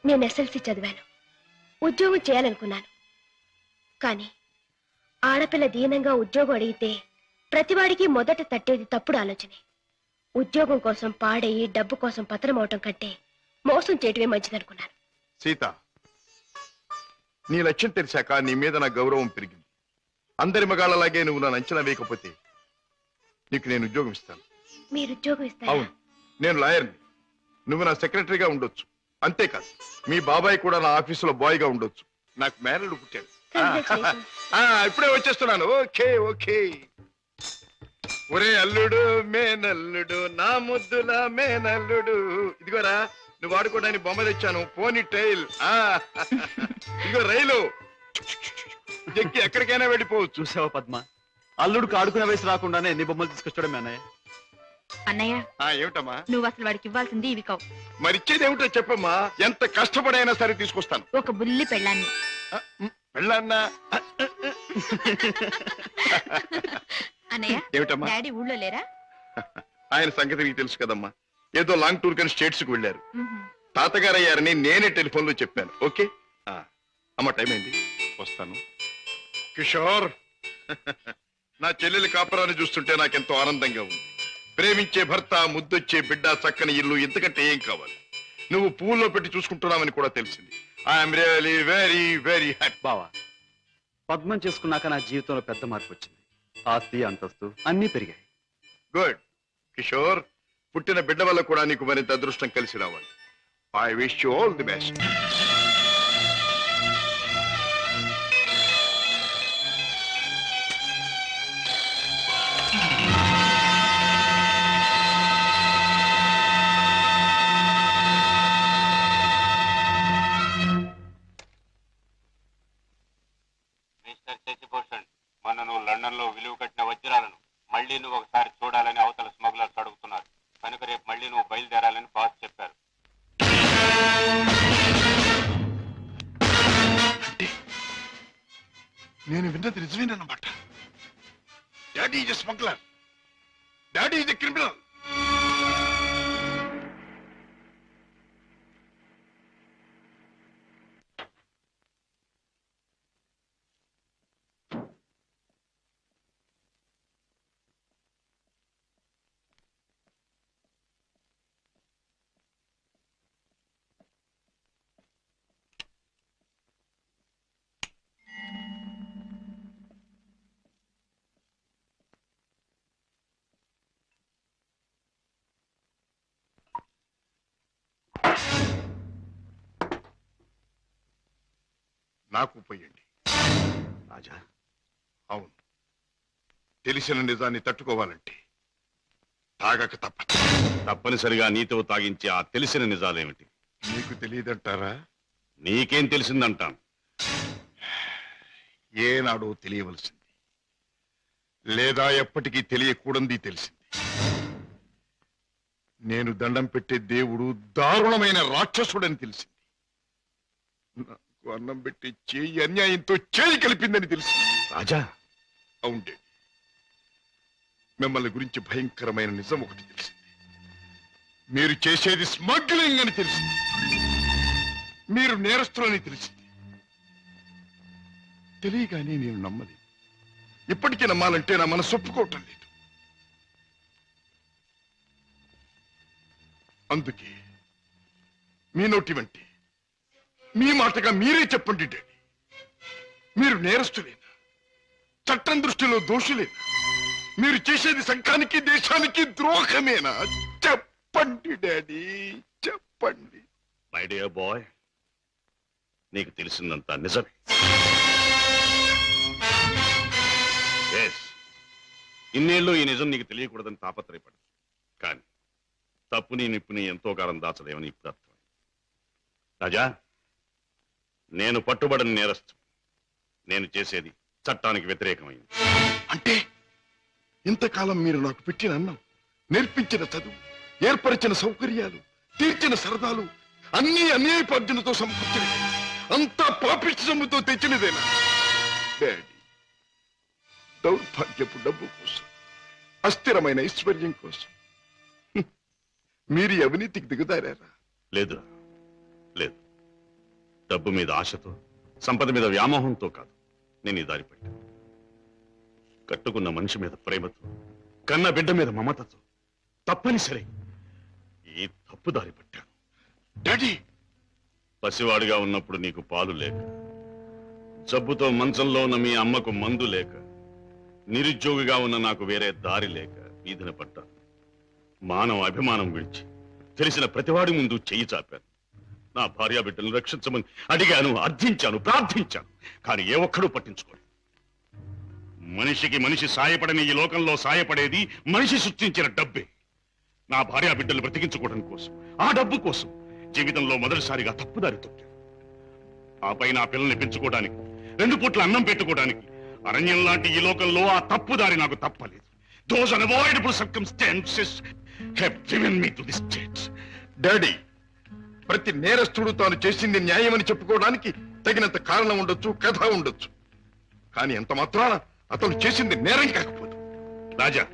నేను ఎస్ఎల్సి చదివాను, ఉద్యోగం చేయాలనుకున్నాను. కానీ ఆడపిల్ల దీనంగా ఉద్యోగం అడిగితే ప్రతివాడికి మొదట తట్టేది తప్పుడు ఆలోచనే. ఉద్యోగం కోసం పాడయి డబ్బు కోసం పతనం అవటం కంటే మోసం చేయటమే మంచిదనుకున్నాను. సీత, నీ లక్ష్యం తెలిసాక నీ మీద నా గౌరవం పెరిగింది. అందరి మగాళ్ళలాగే నువ్వు నన్ను అంచనా వేయకపోతే నీకు నేను ఉద్యోగం ఇస్తాను. మీరు ఉద్యోగం ఇస్తారా? అవును, నేను లాయర్ని. నువ్వు నా సెక్రటరీగా ఉండొచ్చు. అంతేకాదు, మీ బాబాయ్ కూడా నా ఆఫీసులో బాయ్ గా ఉండొచ్చు. నాకు మేనల్లుడు పుట్టాడు. Congratulations. ఇప్పుడే వచ్చేస్తున్నాను. Okay okay. ఒరే అల్లుడు, మేనల్లుడు, నా ముద్దుల మేనల్లుడు, ఇదిగోరా నువ్వు ఆడుకోవడానికి బొమ్మ తెచ్చాను. పోనీ టైల్. ఇదిగో రైలు ఎక్కి ఎక్కడికైనా వెళ్ళిపోవచ్చు. చూసావా పద్మ, అల్లుడికి ఆడుకునే వయసు రాకుండానే ఎన్ని బొమ్మలు తీసుకొచ్చాడు మీ అన్నయ్య. అన్నయ్య, ఏమిటమ్మా? నువ్వు అసలు వాడికి ఇవ్వాల్సింది ఇవి కావు. మరి ఇచ్చేది ఏమిటో చెప్పమ్మా. ఎంత కష్టపడైనా సరే తీసుకొస్తాను. ఒక బుల్లి పెళ్ళాన్ని. వెళ్ళన్నా. అన్నయ్య, ఏమిటమ్మా? డాడీ ఊళ్ళో లేరా? ఆయన సంగతి నీకు తెలుసు కదమ్మా. ఏదో లాంగ్ టూర్ కానీ స్టేట్స్ కు వెళ్ళారు. తాతగారు అయ్యారని నేనే టెలిఫోన్ లో చెప్పాను. ఓకే అమ్మ, టైం అయింది, వస్తాను. కిషోర్, నా చెల్లెలి కాపురాన్ని చూస్తుంటే నాకెంతో ఆనందంగా ఉంది. ప్రేమించే భర్త, ముద్దొచ్చే బిడ్డ, చక్కని ఇల్లు, ఇంతకంటే ఏం కావాలి? నువ్వు పువ్వుల్లో పెట్టి చూసుకుంటున్నావని కూడా తెలిసింది. I'm really very very happy. బావా, పద్మం చేసుకున్నాక నా జీవితంలో పెద్ద మార్పు వచ్చింది. ఆస్తి, అంతస్తు అన్నీ పెరిగాయి. గుడ్ కిషోర్, పుట్టిన బిడ్డ వల్ల కూడా నీకు మరింత అదృష్టం కలిసి రావాలి. I wish you all the best. Mister Shashibhushan, మొన్న నువ్వు లండన్ లో విలువ కట్టిన వజ్రాలను మళ్ళీ నువ్వు ఒకసారి చూడాలని అవతల స్మగ్లర్స్ అడుగుతున్నారు. కనుక రేపు మళ్ళీ నువ్వు బయలుదేరాలని బాస్ చెప్పారు. నేను విన్నది నిజమేనన్నమాట. Daddy is a smuggler. Daddy is a criminal. నాకు పోయండి. రాజా, అవును, తెలిసిన నిజాన్ని తట్టుకోవాలంటే తాగక తప్పదు. తప్పనిసరిగా నీతో తాగించి ఆ తెలిసిన నిజాలేమిటి? నీకు తెలియదంటారా? నీకేం తెలిసిందంటాను. ఏనాడో తెలియవలసింది, లేదా ఎప్పటికీ తెలియకూడంది తెలిసింది. నేను దండం పెట్టే దేవుడు దారుణమైన రాక్షసుడని తెలిసింది. నాకు అన్నం పెట్టి చేయి అన్యాయంతో చేయి కలిపిందని తెలిసింది. రాజా, అవుండే, మిమ్మల్ని గురించి భయంకరమైన నిజం ఒకటి తెలిసింది. మీరు చేసేది స్మగ్లింగ్ అని తెలిసింది. మీరు నేరస్తులని తెలిసింది. తెలియగానే నేను నమ్మలేదు. ఇప్పటికీ నమ్మాలంటే నా మనసు ఒప్పుకోవటం లేదు. అందుకే మీ నోటి వంటి మీ మాటగా మీరే చెప్పండి డాడీ, మీరు నేరస్తులేనా? చట్టం దృష్టిలో దోషులేనా? మీరు చేసేది సంఘానికి, దేశానికి ద్రోహమేనా? చెప్పండి డాడీ, చెప్పండి. మై డియర్ బాయ్, నీకు తెలిసిందంతా నిజమే. ఇన్నేళ్ళు ఈ నిజం నీకు తెలియకూడదని తాపత్రయపడు. కానీ తప్పుని నిప్పుని ఎంతో కాలం దాచలేమని ఇప్పుడు అర్థం. రాజా, నేను పట్టుబడని నేరస్తు. నేను చేసేది చట్టానికి వ్యతిరేకమైంది. అంటే ఇంతకాలం మీరు నాకు పెట్టిన అన్నం, నేర్పించిన చదువు, ఏర్పరిచిన సౌకర్యాలు, తీర్చిన సరదాలు అన్ని అన్యాయపార్జనతో సమకూర్చినవి, అంతా పాపిష్టి సొమ్ముతో తెచ్చినదేనా? డాడీ, దౌర్భాగ్యపు డబ్బు కోసం, అస్థిరమైన ఐశ్వర్యం కోసం మీరు ఈ అవినీతికి దిగుతారా? లేదు లేదు, డబ్బు మీద ఆశతో, సంపద మీద వ్యామోహంతో కాదు నేను ఈ దారి పట్టాను. కట్టుకున్న మనిషి మీద ప్రేమతో, కన్న బిడ్డ మీద మమతతో తప్పనిసరి ఈ తప్పు దారి పట్టాను. డాడీ, పసివాడిగా ఉన్నప్పుడు నీకు పాలు లేక, జబ్బుతో మంచంలో ఉన్న మీ అమ్మకు మందు లేక, నిరుద్యోగిగా ఉన్న నాకు వేరే దారి లేక వీధిన పడ్డాను. మానవ అభిమానం విడిచి తెలిసిన ప్రతివాడి ముందు చెయ్యి చాపాను. నా భార్యా బిడ్డలను రక్షించమని అడిగాను, అర్థించాను, ప్రార్థించాను. కానీ ఏ ఒక్కడూ పట్టించుకోలేదు. మనిషికి మనిషి సాయపడని ఈ లోకంలో సాయపడేది మనిషి సృష్టించిన డబ్బే. నా భార్యా బిడ్డలు బ్రతికించుకోవడం కోసం, ఆ డబ్బు కోసం జీవితంలో మొదటిసారిగా తప్పుదారి తొక్కాను. ఆ పైన ఆ పిల్లల్ని పెంచుకోవడానికి, 2 పూట్ల అన్నం పెట్టుకోవడానికి అరణ్యం లాంటి ఈ లోకంలో ఆ తప్పుదారి నాకు తప్పలేదు. Those unavoidable circumstances have driven me to this state. Daddy, ప్రతి నేరస్తుడు తాను చేసింది న్యాయమని చెప్పుకోవడానికి తగినంత కారణం ఉండొచ్చు, కథ ఉండొచ్చు. కానీ ఎంత మాత్రాన అతను చేసింది నేరం కాకపోదు. రాజా,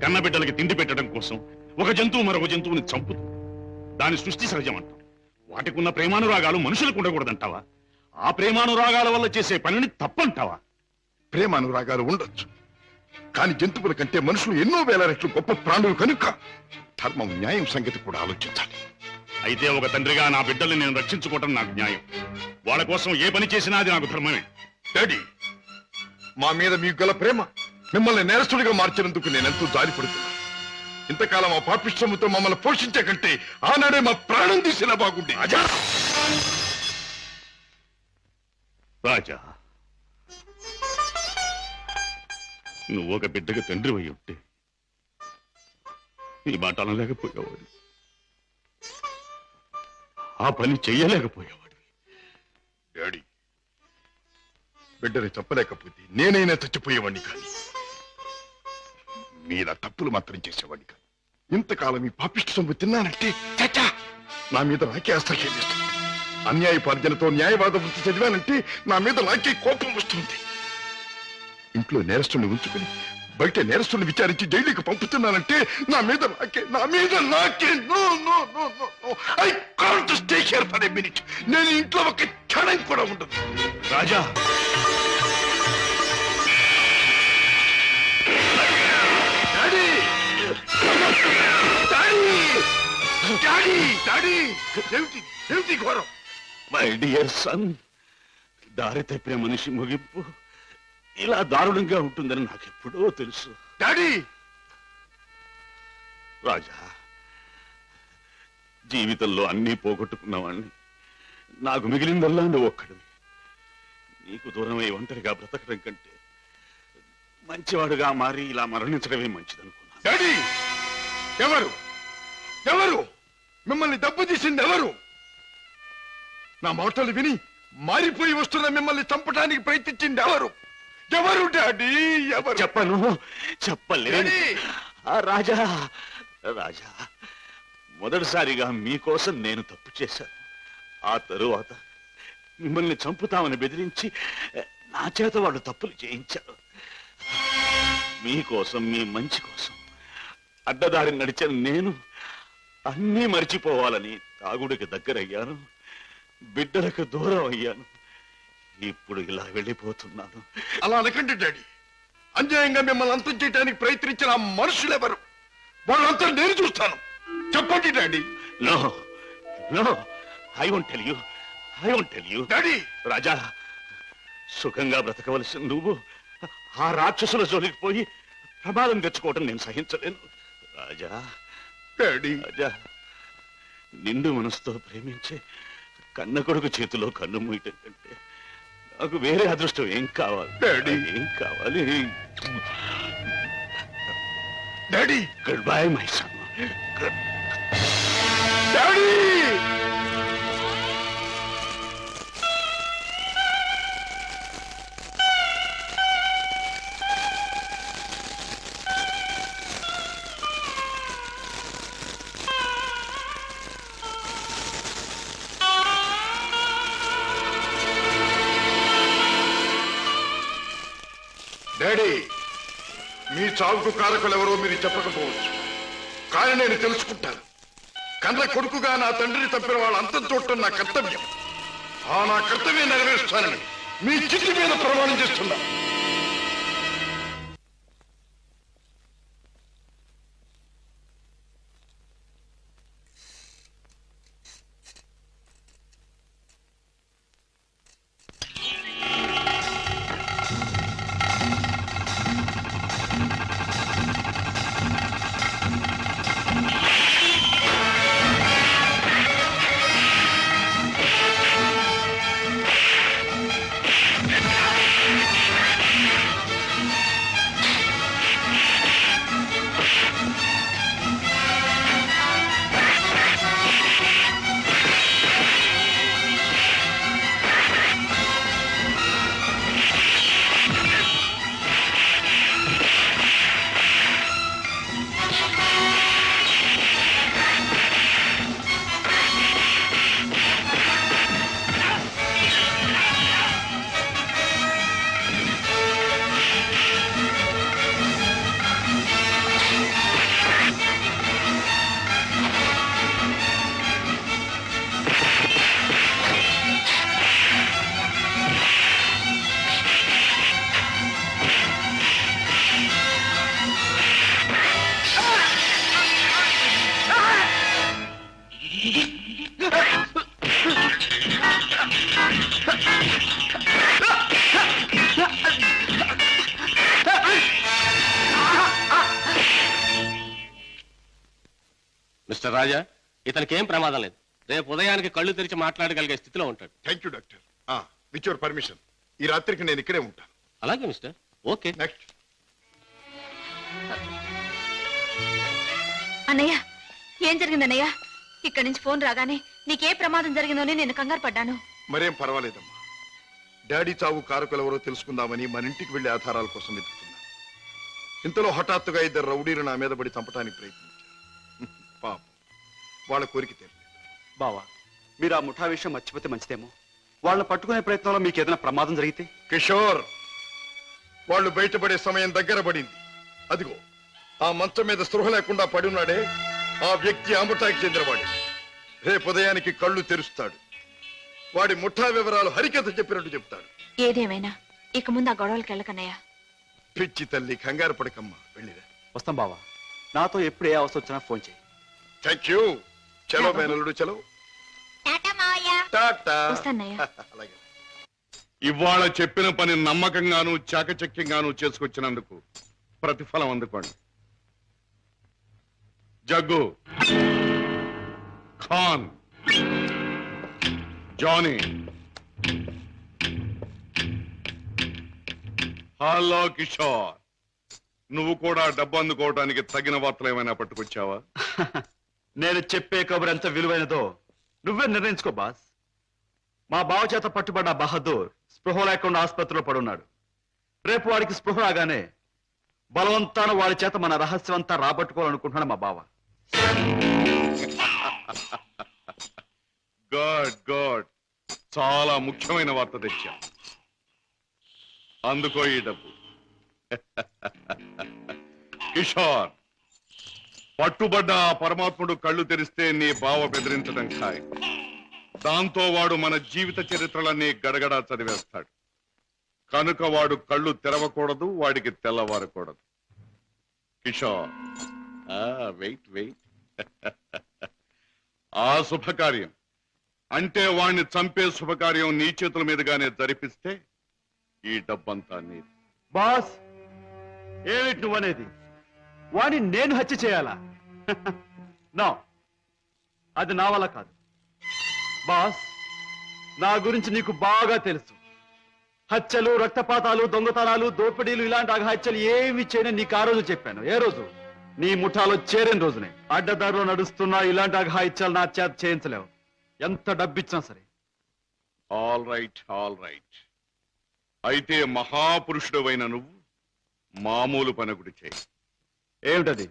కన్నబిడ్డలకి తిండి పెట్టడం కోసం ఒక జంతువు మరొక జంతువుని చంపుతుంది. దాని సృష్టి సహజం అంటాం. వాటికి ఉన్న ప్రేమానురాగాలు మనుషులకు ఉండకూడదంటావా? ఆ ప్రేమానురాగాల వల్ల చేసే పనిని తప్పంటావా? ప్రేమానురాగాలు ఉండొచ్చు, కానీ జంతువుల కంటే మనుషులు ఎన్నో వేల రెట్లు గొప్ప ప్రాణులు కనుక ధర్మం, న్యాయం సంగతి కూడా ఆలోచించాలి. అయితే ఒక తండ్రిగా నా బిడ్డల్ని నేను రక్షించుకోవటం నాకు న్యాయం. వాళ్ళ కోసం ఏ పని చేసినా అది నాకు ధర్మమే. డాడీ, మా మీద మీకు గల ప్రేమ మిమ్మల్ని నేరస్తుడిగా మార్చినందుకు నేనెంతో జాలిపడుతున్నాను. ఇంతకాలం ఆ పాపిష్టముతో మమ్మల్ని పోషించే కంటే ఆనాడే మా ప్రాణం తీసినా బాగుండే. రాజా, నువ్వు ఒక బిడ్డగా తండ్రి అయి ఉంటే ఈ మాట అనలేకపోయేవాడు, ఆ పని చెయ్యలేకపోయేవాడు. డాడీ, బిడ్డని చెప్పలేకపోతే నేనైనా చచ్చిపోయేవాడిని, కానీ మీలా తప్పులు మాత్రం చేసేవాడిని కాదు. ఇంతకాలం ఈ పాపిష్టి సొమ్ము తిన్నానంటే చచ్చా నా మీద నాకే అసహ్యం వేస్తుంది. అన్యాయపార్జనతో న్యాయవాద వృత్తి చదివానంటే నా మీద నాకే కోపం వస్తుంది. ఇంట్లో నేరస్తుని ఉంచుకుని బయట నేరస్తుని విచారించి జైలుకి పంపుతున్నానంటే నా మీద నాకే no no no no no I can't stay here for a minute. నేను ఇంట్లో ఒక క్షణం కూడా ఉండదు. Raja, daddy daddy daddy daddy, ఏమిటి ఘోరం? మై డియర్ సన్, దారి తప్పిన మనిషి ముగింపు ఇలా దారుణంగా ఉంటుందని నాకెప్పుడో తెలుసు. డాడీ, రాజా, జీవితంలో అన్నీ పోగొట్టుకున్నవాణ్ణి, నాకు మిగిలిందల్లా నువ్వు ఒక్కడివి. నీకు దూరమై ఒంటరిగా బ్రతకడం కంటే మంచివాడుగా మారి ఇలా మరణించడమే మంచిదనుకున్నా. డాడీ, ఎవరు ఎవరు మిమ్మల్ని దెబ్బ తీసింది? ఎవరు? నా మాటలు విని మారిపోయి వస్తున్న మిమ్మల్ని చంపడానికి ప్రయత్నించింది ఎవరు? ఎవరు డాడీ? ఎవరు? చెప్పను, చెప్పలేదు. రాజా, రాజా, మొదటిసారిగా మీకోసం నేను తప్పు చేశాను. ఆ తరువాత మిమ్మల్ని చంపుతామని బెదిరించి నా చేత వాళ్ళు తప్పులు చేయించారు. మీకోసం, మీ మంచి కోసం అడ్డదారి నడిచిన నేను అన్నీ మర్చిపోవాలని తాగుడికి దగ్గరయ్యాను, బిడ్డలకు దూరం అయ్యాను. ఇప్పుడు ఇలా వెళ్ళిపోతున్నాను. అలా అనకండి డాడీ. అన్యాయంగా మిమ్మల్ని అంతం చేయడానికి ప్రయత్నించిన ఆ మనుషులెవరు? వాళ్ళంతా నేను చూస్తాను. చెప్పండి daddy. No no, I won't tell you, I won't tell you. Daddy, Raja, సుఖంగా బ్రతకవలసిన నువ్వు ఆ రాక్షసుల జోలికి పోయి ప్రమాదం తెచ్చుకోవటం నేను సహించలేను. రాజా, డాడీ, రాజా, నిండు మనసుతో ప్రేమించే కన్న కొడుకు చేతిలో కన్ను మూయటం కంటే నాకు వేరే అదృష్టం ఏం కావాలి? డాడీ, ఏం కావాలి? Daddy, goodbye my son. Daddy. Daddy, మీ చావుకు కారకులు ఎవరో మీరు చెప్పకపోవచ్చు, కానీ నేను తెలుసుకుంటాను. కన్న కొడుకుగా నా తండ్రిని తప్పిన వాళ్ళ అంతం చూడటం నా కర్తవ్యం. నా కర్తవ్యం నెరవేరుస్తానని మీ చిట్టి మీద ప్రమాణం చేస్తున్నా. మిస్టర్ రాజా, ఇతనికి ఏం ప్రమాదం లేదు. రేపు ఉదయానికి కళ్ళు తెరిచి మాట్లాడగలిగే స్థితిలో ఉంటాడు. Thank you doctor. With your permission ఈ రాత్రికి నేను ఇక్కడే ఉంటాను. అలాగే మిస్టర్. ఓకే. నెక్స్ట్. అన్నయ్య, ఏం జరిగింది అన్నయ్య? ఇక్కడి నుంచి ఫోన్ రాగానే నీకే ప్రమాదం జరిగిందోని నేను కంగారు పడ్డాను. మరేం పర్వాలేదమ్మా. డాడీ చావు కారకులెవరో తెలుసుకుందామని మన ఇంటికి వెళ్లే ఆధారాల కోసం వెతుకుతున్నాను. ఇంతలో హఠాత్తుగా ఇద్దరు రౌడీలు నా మీద పడి చంపడానికి ప్రయత్నించారు. పాపం, వాళ్ళ కోరిక తీరలేదు. బావా, మీరు ఆ ముఠా విషయం మర్చిపోతే మంచిదేమో. వాళ్ళని పట్టుకునే ప్రయత్నంలో మీకు ఏదైనా ప్రమాదం జరిగితే? కిషోర్, వాళ్ళు బయటపడే సమయం దగ్గర పడింది. అదిగో ఆ మంచం మీద స్పృహ లేకుండా పడి ఉన్నాడే, ఆ వ్యక్తి ఆ ముఠాకి చెందినవాడు. రేపు ఉదయానికి కళ్ళు తెరుస్తాడు. వాడి ముఠా వివరాలు హరికథ చెప్పినట్టు చెప్తాడు. ఏదేమైనా ఇక ముందు ఆ గొడవలకి వెళ్ళకన్నయ్య. పిచ్చి తల్లి, కంగారు పడకమ్మా, వెళ్ళిరా. వస్తాం బావా. నాతో ఎప్పుడు ఏ అవసరం వచ్చినా ఫోన్ చేయి. Thank you. చలో మేనల్లుడు, చలో. టాటా మావయ్య. టాటా. వస్తానయ్య. అలాగే. ఇవాళ చెప్పిన పని నమ్మకంగాను చాకచక్యంగాను చేసుకొచ్చినందుకు ప్రతిఫలం అందుకోండి. జగ్గు, ఖాన్, జానీ, హలో కిషోర్, నువ్వు కూడా డబ్బు అందుకోవడానికి తగిన వార్తలు ఏమైనా పట్టుకొచ్చావా? నేను చెప్పే కబురు ఎంత విలువైనదో నువ్వే నిర్ణయించుకో బాస్. మా బావ చేత పట్టుబడ్డ బహదూర్ స్పృహ లేకుండా ఆసుపత్రిలో పడున్నాడు. రేపు వాడికి స్పృహ రాగానే బలవంతాన వాడి చేత మన రహస్యం అంతా రాబట్టుకోవాలనుకుంటున్నాడు మా బావ. గుడ్ గుడ్, చాలా ముఖ్యమైన వార్త తెచ్చా. అందుకో ఈ డబ్బు. కిషోర్, పట్టుబడ్డ ఆ పరమాత్ముడు కళ్ళు తెరిస్తే నీ బావ బెదిరించడం ఖాయం. దాంతో వాడు మన జీవిత చరిత్రలన్నీ గడగడా చదివేస్తాడు. కనుక వాడు కళ్ళు తెరవకూడదు, వాడికి తెల్లవారకూడదు. Kishore, wait wait. ఆ శుభకార్యం అంటే వాణ్ణి చంపే శుభకార్యం నీ చేతుల మీదుగానే జరిపిస్తే ఈ డబ్బంతా నీది. బాస్, ఏమిటి నువ్వనేది? వాడిని నేను హత్య చేయాలా? నో, అది నా వల్ల కాదు. బాస్, నా గురించి నీకు బాగా తెలుసు. హత్యలు, రక్తపాతాలు, దొంగతనాలు, దోపిడీలు ఇలాంటి అఘాత్యలు ఏమి చేయని నీకు ఆ రోజు చెప్పాను. ఏ రోజు? నీ ముఠాలో చేరిన రోజునే. అడ్డదారిలో నడుస్తున్నా ఇలాంటి అఘాయిత్యాలు నా చేత చేయించలేవు, ఎంత డబ్బిచ్చినా సరే. All right, all right. అయితే మహాపురుషుడు అయిన నువ్వు మామూలు పనగుడి చేయి. ఏమిటది?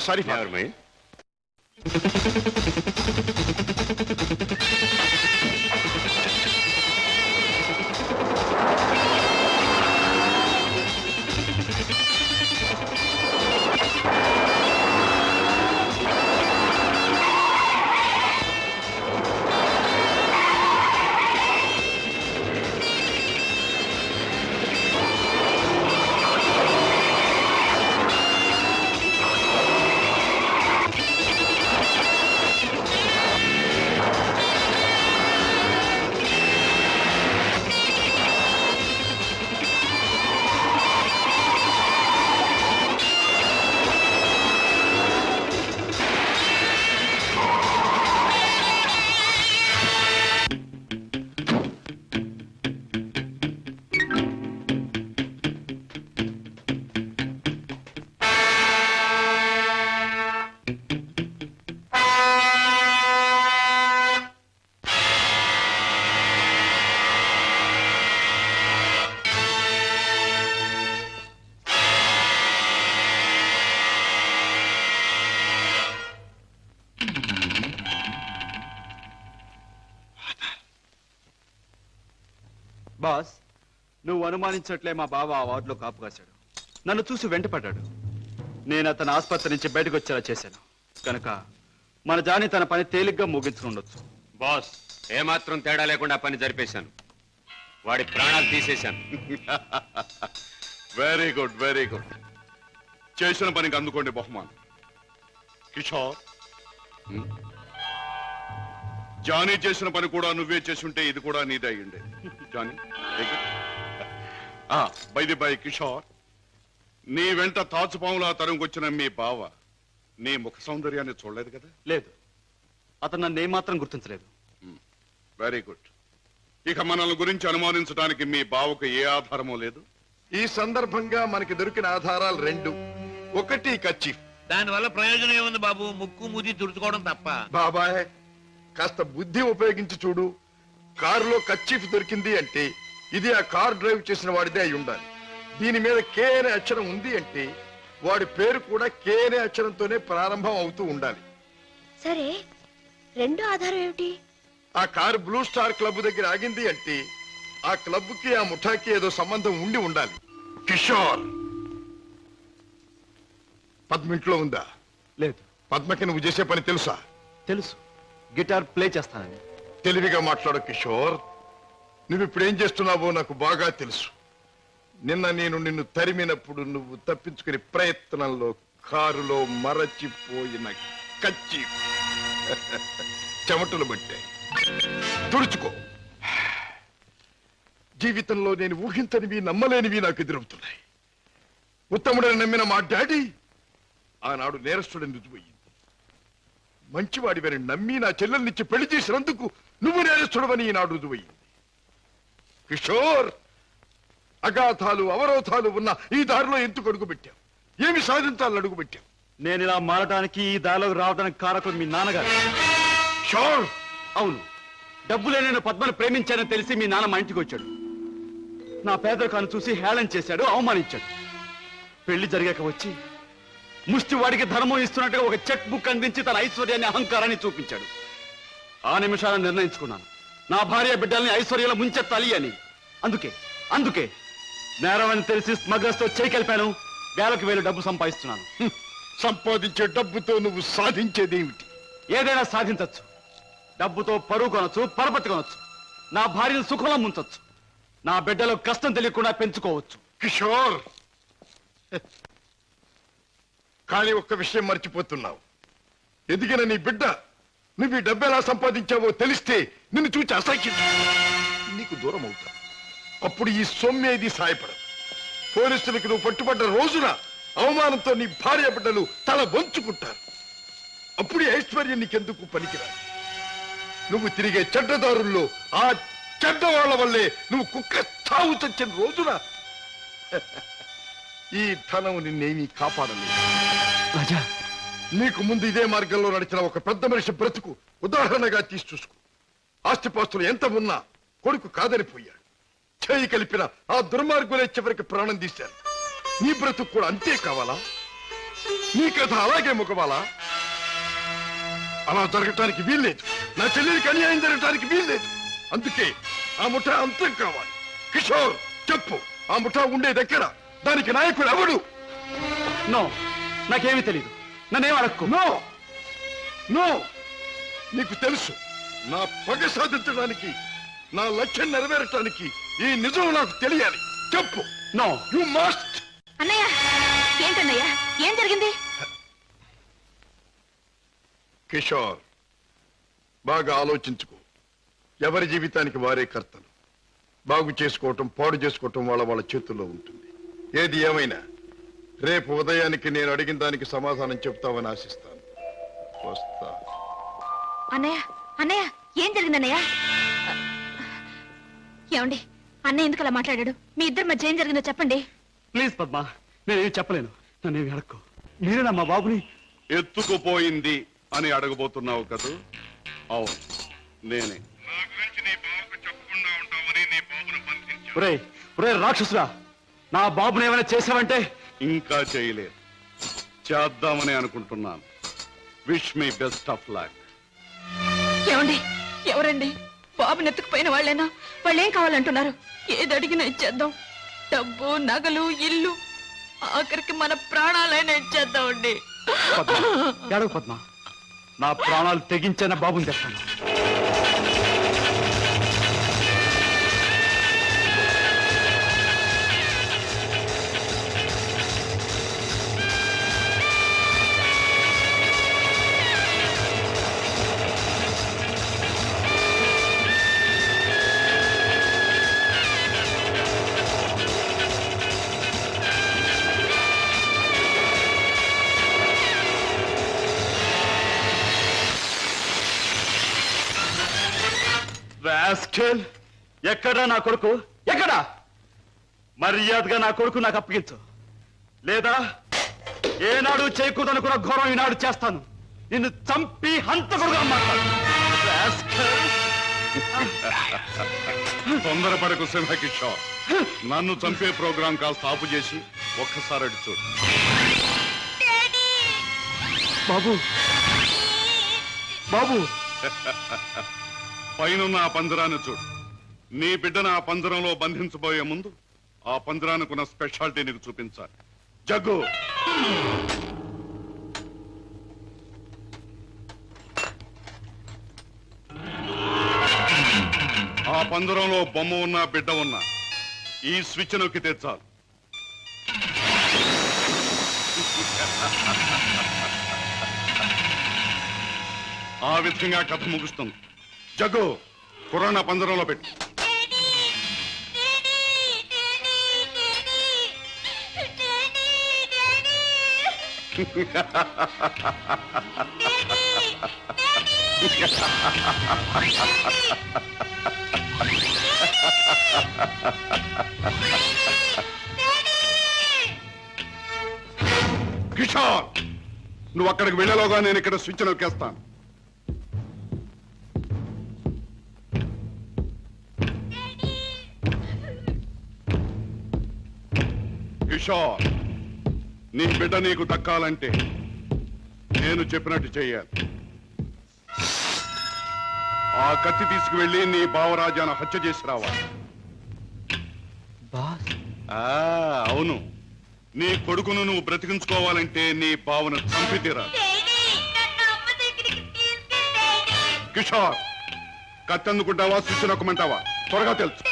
Sorry Never mind. బాస్, నువ్వు అనుమానించట్లే మా బావ ఆ వార్డులో కాపు కాశాడు. నన్ను చూసి వెంటపడ్డాడు. నేను అతను ఆసుపత్రి నుంచి బయటకు వచ్చేలా చేశాను కనుక మన జాని తన పని తేలిగ్గా ముగించుకుండొచ్చు. బాస్ ఏమాత్రం తేడా లేకుండా పని జరిపేశాను. వాడి ప్రాణాలు తీసేశాను. Very good, very good. చేసిన పనికి అందుకోండి బహుమానం. కిషోర్, జానీ చేసిన పని కూడా నువ్వే చేసుంటే ఇది కూడా నీదే అయ్యిండే. జానీ, బై కిషోర్, నీ వెంట తాచుపాములా తరంగొచ్చిన మీ బావ నీ ముఖ సౌందర్యాన్ని చూడలేదు కదా? లేదు, అతను నన్ను ఏమాత్రం గుర్తించలేదు. Very good. ఇక మనల్ని గురించి అనుమానించడానికి మీ బావకు ఏ ఆధారమూ లేదు. ఈ సందర్భంగా మనకి దొరికిన ఆధారాలు రెండు. ఒకటి కర్చీఫ్. దానివల్ల ప్రయోజనం ఏముంది బాబు? ముక్కు మూతి తుడుచుకోవడం తప్ప. బాబాయ్, కాస్త బుద్ధి ఉపయోగించి చూడు. కారులో కర్చీఫ్ దొరికింది అంటే ఇది ఆ కార్ డ్రైవ్ చేసిన వాడిదే అయి ఉండాలి. దీని మీద కే అనే అక్షరం ఉంది అంటే వాడి పేరు కూడా కే అనే అక్షరంతోనే ప్రారంభం అవుతూ ఉండాలి. సరే, రెండో ఆధారం ఏమిటి? ఆ కారు బ్లూ స్టార్ క్లబ్ దగ్గర ఆగింది అంటే ఆ క్లబ్ కి ఆ ముఠాకి ఏదో సంబంధం ఉండి ఉండాలి. కిషోర్, పద్మ ఇంట్లో ఉందా? లేదు. పద్మకి నువ్వు చేసే పని తెలుసా? తెలుసు, గిటార్ ప్లే చేస్తానని. తెలివిగా మాట్లాడు కిషోర్. నువ్వు ఇప్పుడు ఏం చేస్తున్నావో నాకు బాగా తెలుసు. నిన్న నేను నిన్ను తరిమినప్పుడు నువ్వు తప్పించుకునే ప్రయత్నంలో కారులో మరచిపోయిన కచ్చి చెమటలు పట్టాయి. తుడుచుకో. జీవితంలో నేను ఊహించనివి నమ్మలేనివి నాకు ఎదురవుతున్నాయి. ఉత్తముడని నమ్మిన మా డాడీ ఆనాడు నేరస్తుడని రుజువయ్యింది. మంచివాడివని నమ్మి నా చెల్లెల్నిచ్చి పెళ్లి చేసినందుకు నువ్వు నేరస్తుడవని ఈనాడు రుజువయ్యింది. కిషోర్, అగాధాలు అవరోధాలు ఉన్న ఈ దారిలో ఎందుకు అడుగు పెట్టావు? ఏమి సాధించాలని అడుగు పెట్టావు? నేను ఇలా మారడానికి, ఈ దారిలోకి రావడానికి కారకులు మీ నాన్నగారు. షోర్. అవును, డబ్బులే నేను పద్మను ప్రేమించానని తెలిసి మీ నాన్న మా ఇంటికి వచ్చాడు. నా పేదరికాన్ని చూసి హేళన చేశాడు, అవమానించాడు. పెళ్లి జరిగాక వచ్చి ముష్టి వాడికి ధర్మం ఇస్తున్నట్టుగా ఒక చెక్ బుక్ అందించి తన ఐశ్వర్యాన్ని, అహంకారాన్ని చూపించాడు. ఆ నిమిషాలను నిర్ణయించుకున్నాను, నా భార్య బిడ్డల్ని ఐశ్వర్యంలో ముంచెత్తాలి అని. అందుకే నేరం అని తెలిసి స్మగ్లర్స్ తో చేయి కలిపాను. వేలకు వేలు డబ్బు సంపాదిస్తున్నాను. సంపాదించే డబ్బుతో నువ్వు సాధించేదేమిటి? ఏదైనా సాధించచ్చు. డబ్బుతో పరువు కొనొచ్చు, పరపతి కొనొచ్చు. నా భార్యను సుఖంలో ముంచొచ్చు. నా బిడ్డలో కష్టం తెలియకుండా పెంచుకోవచ్చు. కిషోర్, కానీ ఒక్క విషయం మర్చిపోతున్నావు. ఎదిగిన నీ బిడ్డ నువ్వు ఈ డబ్బు ఎలా సంపాదించావో తెలిస్తే నిన్ను చూచి అసహ్యం నీకు దూరం అవుతా. అప్పుడు ఈ సొమ్మేది సాయపడదు. పోలీసులకు నువ్వు పట్టుబడ్డ రోజున అవమానంతో నీ భార్య బిడ్డలు తల వంచుకుంటారు. అప్పుడు ఈ ఐశ్వర్యం నీకెందుకు పనికిరాదు. నువ్వు తిరిగే చెడ్డదారుల్లో ఆ చెడ్డవాళ్ల వల్లే నువ్వు కుక్క చావు చచ్చిన రోజున ఈ ధనం నిన్నేమీ కాపాడలేదు. రాజా, నీకు ముందు ఇదే మార్గంలో నడిచిన ఒక పెద్ద మనిషి బ్రతుకు ఉదాహరణగా తీసి చూసుకో. ఆస్తిపాస్తులు ఎంత ఉన్నా కొడుకు కాదని పోయాడు. చేయి కలిపిన ఆ దుర్మార్గులే చివరికి ప్రాణం తీశారు. నీ బ్రతుకు కూడా అంతే కావాలా? నీ కథ అలాగే ముఖవాలా? అలా జరగటానికి వీల్లేదు. నా చెల్లెలికి అన్యాయం జరగటానికి వీల్లేదు. అందుకే ఆ ముఠా అంతం కావాలి. కిషోర్ చెప్పు, ఆ ముఠా ఉండే దగ్గర దానికి నాయకుడు ఎవడు? నో, నాకేమీ తెలియదు. నన్నేం అడక్కు. నో నో, నీకు తెలుసు. నా పగ సాధించడానికి, నా లక్ష్యం నెరవేరటానికి ఈ నిజం నాకు తెలియాలి. చెప్పు. No, you must. అన్నయ్య, ఏంటన్నయ్య, ఏం జరిగింది? కిషోర్, బాగా ఆలోచించుకో. ఎవరి జీవితానికి వారే కర్తలు. బాగు చేసుకోవటం, పాడు చేసుకోవటం వాళ్ళ చేతుల్లో ఉంటుంది. ఏది ఏమైనా రేపు ఉదయానికి నేను అడిగిన దానికి సమాధానం చెప్తావని ఆశిస్తాను. వస్తా. అన్నయ్య, అన్నయ్య, ఏం జరిగిందన్నయ్య? ఏమండి, అన్నయ్య ఎందుకు అలా మాట్లాడాడు? మీ ఇద్దరి మధ్య ఏం జరిగిందో చెప్పండి. ప్లీజ్ పద్మ, నేనేం చెప్పలేను. నన్నేమి అడక్కు. మీరేనా మా బాబుని ఎత్తుకుపోయింది అని అడగబోతున్నావు కదూ? అవును, నేనే. ఒరే ఒరే రాక్షసురా, నా బాబుని ఏమైనా చేసావంటే? ఇంకా చేయలేదు, చేద్దామని అనుకుంటున్నాను. Wish me best of luck. ఏమండి, ఎవరండి? బాబుని ఎత్తుకుపోయిన వాళ్ళేనా? వాళ్ళేం కావాలంటున్నారు? ఏది అడిగినా ఇచ్చేద్దాం. డబ్బు, నగలు, ఇల్లు, ఆఖరికి మన ప్రాణాలైనా ఇచ్చేద్దామండి. ఏడవ పద్మ, నా ప్రాణాలు తెగించిన బాబుని తెస్తాను. రాస్కెల్, ఎక్కడా నా కొడుకు? ఎక్కడా? మర్యాదగా నా కొడుకు నాకు అప్పగించు, లేదా ఏనాడు చేయకూడదనుకున్న ఘోరం ఈనాడు చేస్తాను. నిన్ను చంపి హంతకుడుగా మాట్లాడు. తొందరపడకు సింహకిషోర్. నన్ను చంపే ప్రోగ్రాం కాస్త ఆపు చేసి ఒక్కసారి అటు చూడు. బాబు, బాబు, పైనున్న ఆ పంజరాన్ని చూడు. నీ బిడ్డను ఆ పంజరంలో బంధించబోయే ముందు ఆ పంజరానికున్న స్పెషాలిటీ నీకు చూపించాలి. జగ్గు, ఆ పంజరంలో బొమ్మ ఉన్న బిడ్డ ఉన్న ఈ స్విచ్ నొక్కితే చాలు. ఆ విధంగా కథ ముగుస్తుంది. జగ్గు, కుర్రాన్న పంజరంలో పెట్టు. కిషోర్, నువ్వు అక్కడికి వెళ్ళలోగా నేను ఇక్కడ స్విచ్ నొక్కేస్తాను. కిషోర్, నీ బిడ్డ నీకు దక్కాలంటే నేను చెప్పినట్టు చెయ్యాలి. ఆ కత్తి తీసుకువెళ్ళి నీ బావరాజాను హత్య చేసి రావాలి. అవును, నీ కొడుకును నువ్వు బ్రతికించుకోవాలంటే నీ బావను చంపి తీరాలి. కిషోర్, కత్తి అందుకుంటావా, స్విచ్ నొక్కమంటావా? త్వరగా తెలుసు.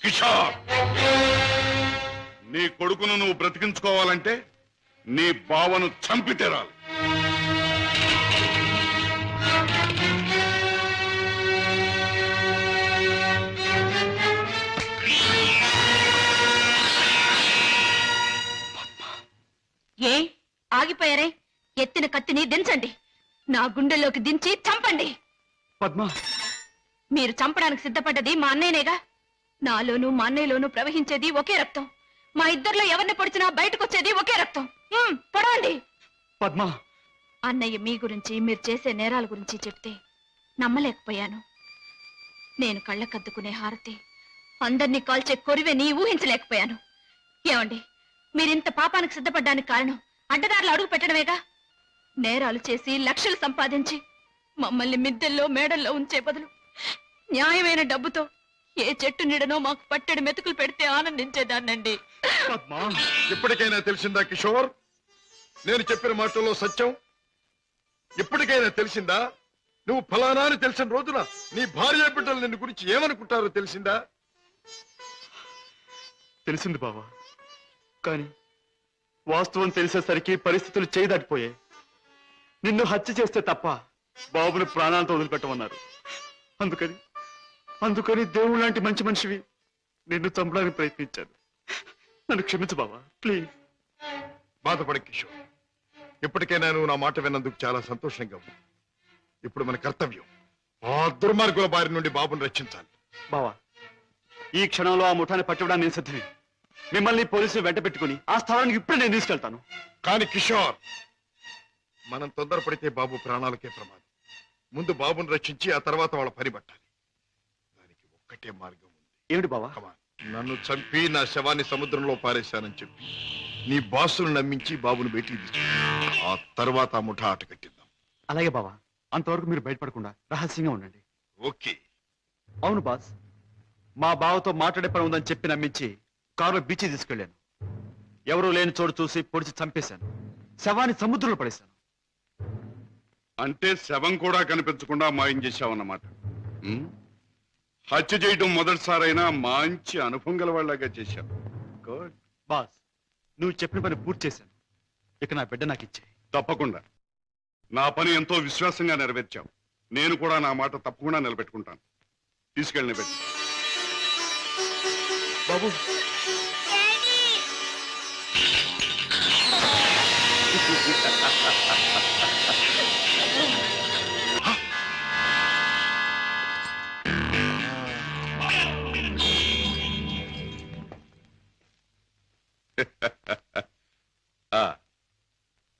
కిషోర్, నీ కొడుకును నువ్వు బ్రతికించుకోవాలంటే నీ బావను చంపి తీరాలి. ఎత్తిన కత్తిని దించండి. నా గుండెల్లోకి దించి చంపండి. పద్మ, మీరు చంపడానికి సిద్ధపడ్డది మా అన్నయ్యనేగా. నాలోనూ మా అన్నయ్యలోనూ ప్రవహించేది ఒకే రక్తం. మా ఇద్దరిలో ఎవరిని పొడిచినా బయటకొచ్చేది ఒకే రక్తం. పొడవండి. పద్మ, అన్నయ్య మీ గురించి, మీరు చేసే నేరాల గురించి చెప్తే నమ్మలేకపోయాను. నేను కళ్ళకద్దుకునే హారతి, అందరినీ కాల్చే కొరివెని ఊహించలేకపోయాను. ఏమండి, మీరింత పాపానికి సిద్ధపడ్డానికి కారణం అడ్డదారులు అడుగు పెట్టడమేగా. నేరాలు చేసి లక్షలు సంపాదించి మమ్మల్ని మిద్దెల్లో మేడల్లో ఉంచే బదులు న్యాయమైన డబ్బుతో ఏ చెట్టు నీడనో మాకు పట్టెడు మెతుకులు పెడితే ఆనందించేదాన్నండి. ఇప్పటికైనా తెలిసిందా కిషోర్, నేను చెప్పిన మాటల్లో సత్యం? ఇప్పటికైనా తెలిసిందా? నువ్వు ఫలానా అని తెలిసిన రోజున నీ భార్య బిడ్డలు నిన్ను గురించి ఏమనుకుంటారో తెలిసిందా? తెలిసింది బావా, కానీ వాస్తవం తెలిసేసరికి పరిస్థితులు చేయి దాటిపోయాయి. నిన్ను హత్య చేస్తే తప్ప బాబుని ప్రాణాలతో వదిలిపెట్టమన్నారు. అందుకని దేవుడు లాంటి మంచి మనిషివి నిన్ను చంపడానికి ప్రయత్నించాను. నన్ను క్షమించు బావా, ప్లీజ్. బాధపడ కిషోర్, ఇప్పటికైనా నువ్వు నా మాట విన్నందుకు చాలా సంతోషంగా ఉంది. ఇప్పుడు మన కర్తవ్యం ఆ దుర్మార్గుల బారి నుండి బాబుని రక్షించాలి. బావా, ఈ క్షణంలో ఆ ముఠాన్ని పట్టుకోవడానికి నేను సిద్ధమే. మిమ్మల్ని పోలీసులు వెంట పెట్టుకుని ఆ స్థలానికి ఇప్పుడే నేను తీసుకెళ్తాను. కానీ కిషోర్, మనం తొందరపడితే బాబు ప్రాణాలకే ప్రమాదం. ముందు బాబుని రక్షించి ఆ తర్వాత వాళ్ళ పని పట్టాలి. దానికి ఒక్కటే మార్గం ఉంది. ఏమిటి బావా? నన్ను చంపి నా శవాన్ని సముద్రంలో పారేశానని చెప్పి నీ బాసును నమ్మించి బాబును బయటికి తీసుకు, ఆ తర్వాత ఆ ముఠా ఆట కట్టిద్దాం. అలాగే బావా, అంతవరకు మీరు బయటపడకుండా రహస్యంగా ఉండండి. ఓకే. అవును బాస్, మా బావతో మాట్లాడే పని ఉందని చెప్పి నమ్మించి కారులో బీచ్ తీసుకెళ్లాను. ఎవరూ లేని చోటు చూసి పొడిచి చంపేశాను. శవాన్ని సముద్రంలో పడేశాను. అంటే శవం కూడా కనిపించకుండా మాయం చేశావన్నమాట. హత్య చేయడం మొదటిసారైనా మంచి అనుభవం గల వాళ్ళగా చేశావు. గుడ్. బాస్, నువ్వు చెప్పిన పని పూర్తి చేశాను. ఇక నా బిడ్డ నాకు ఇచ్చే. తప్పకుండా. నా పని ఎంతో విశ్వాసంగా నెరవేర్చావు. నేను కూడా నా మాట తప్పకుండా నిలబెట్టుకుంటాను. తీసుకెళ్ళిన బిడ్డ. బాబు,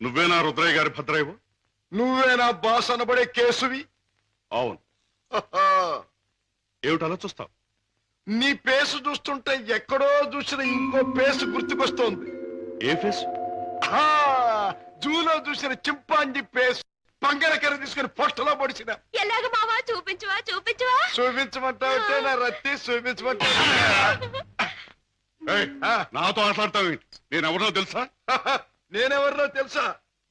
నువ్వేనా రుద్రయ్య గారి భద్రయ్యవు? నువ్వేనా బాస్ అనబడే కేసువి? అవును. ఏమిటి అలా చూస్తావు? నీ పేసు చూస్తుంటే ఎక్కడో చూసిన ఇంకో పేసు గుర్తుకొస్తోంది. ఏ ఫేస్? జూలో చూసిన చింపాంజీ పేసు. పంగడకర తీసుకుని పొట్టలో పొడిచిన. ఎలాగ మావా? చూపించువా చూపించువా? చూపించమంటావుంటే నా రత్తి చూపించమంటావు. నాతో మాట్లాడతావు? నేనెవరో తెలుసా? నేనెవరినో తెలుసా?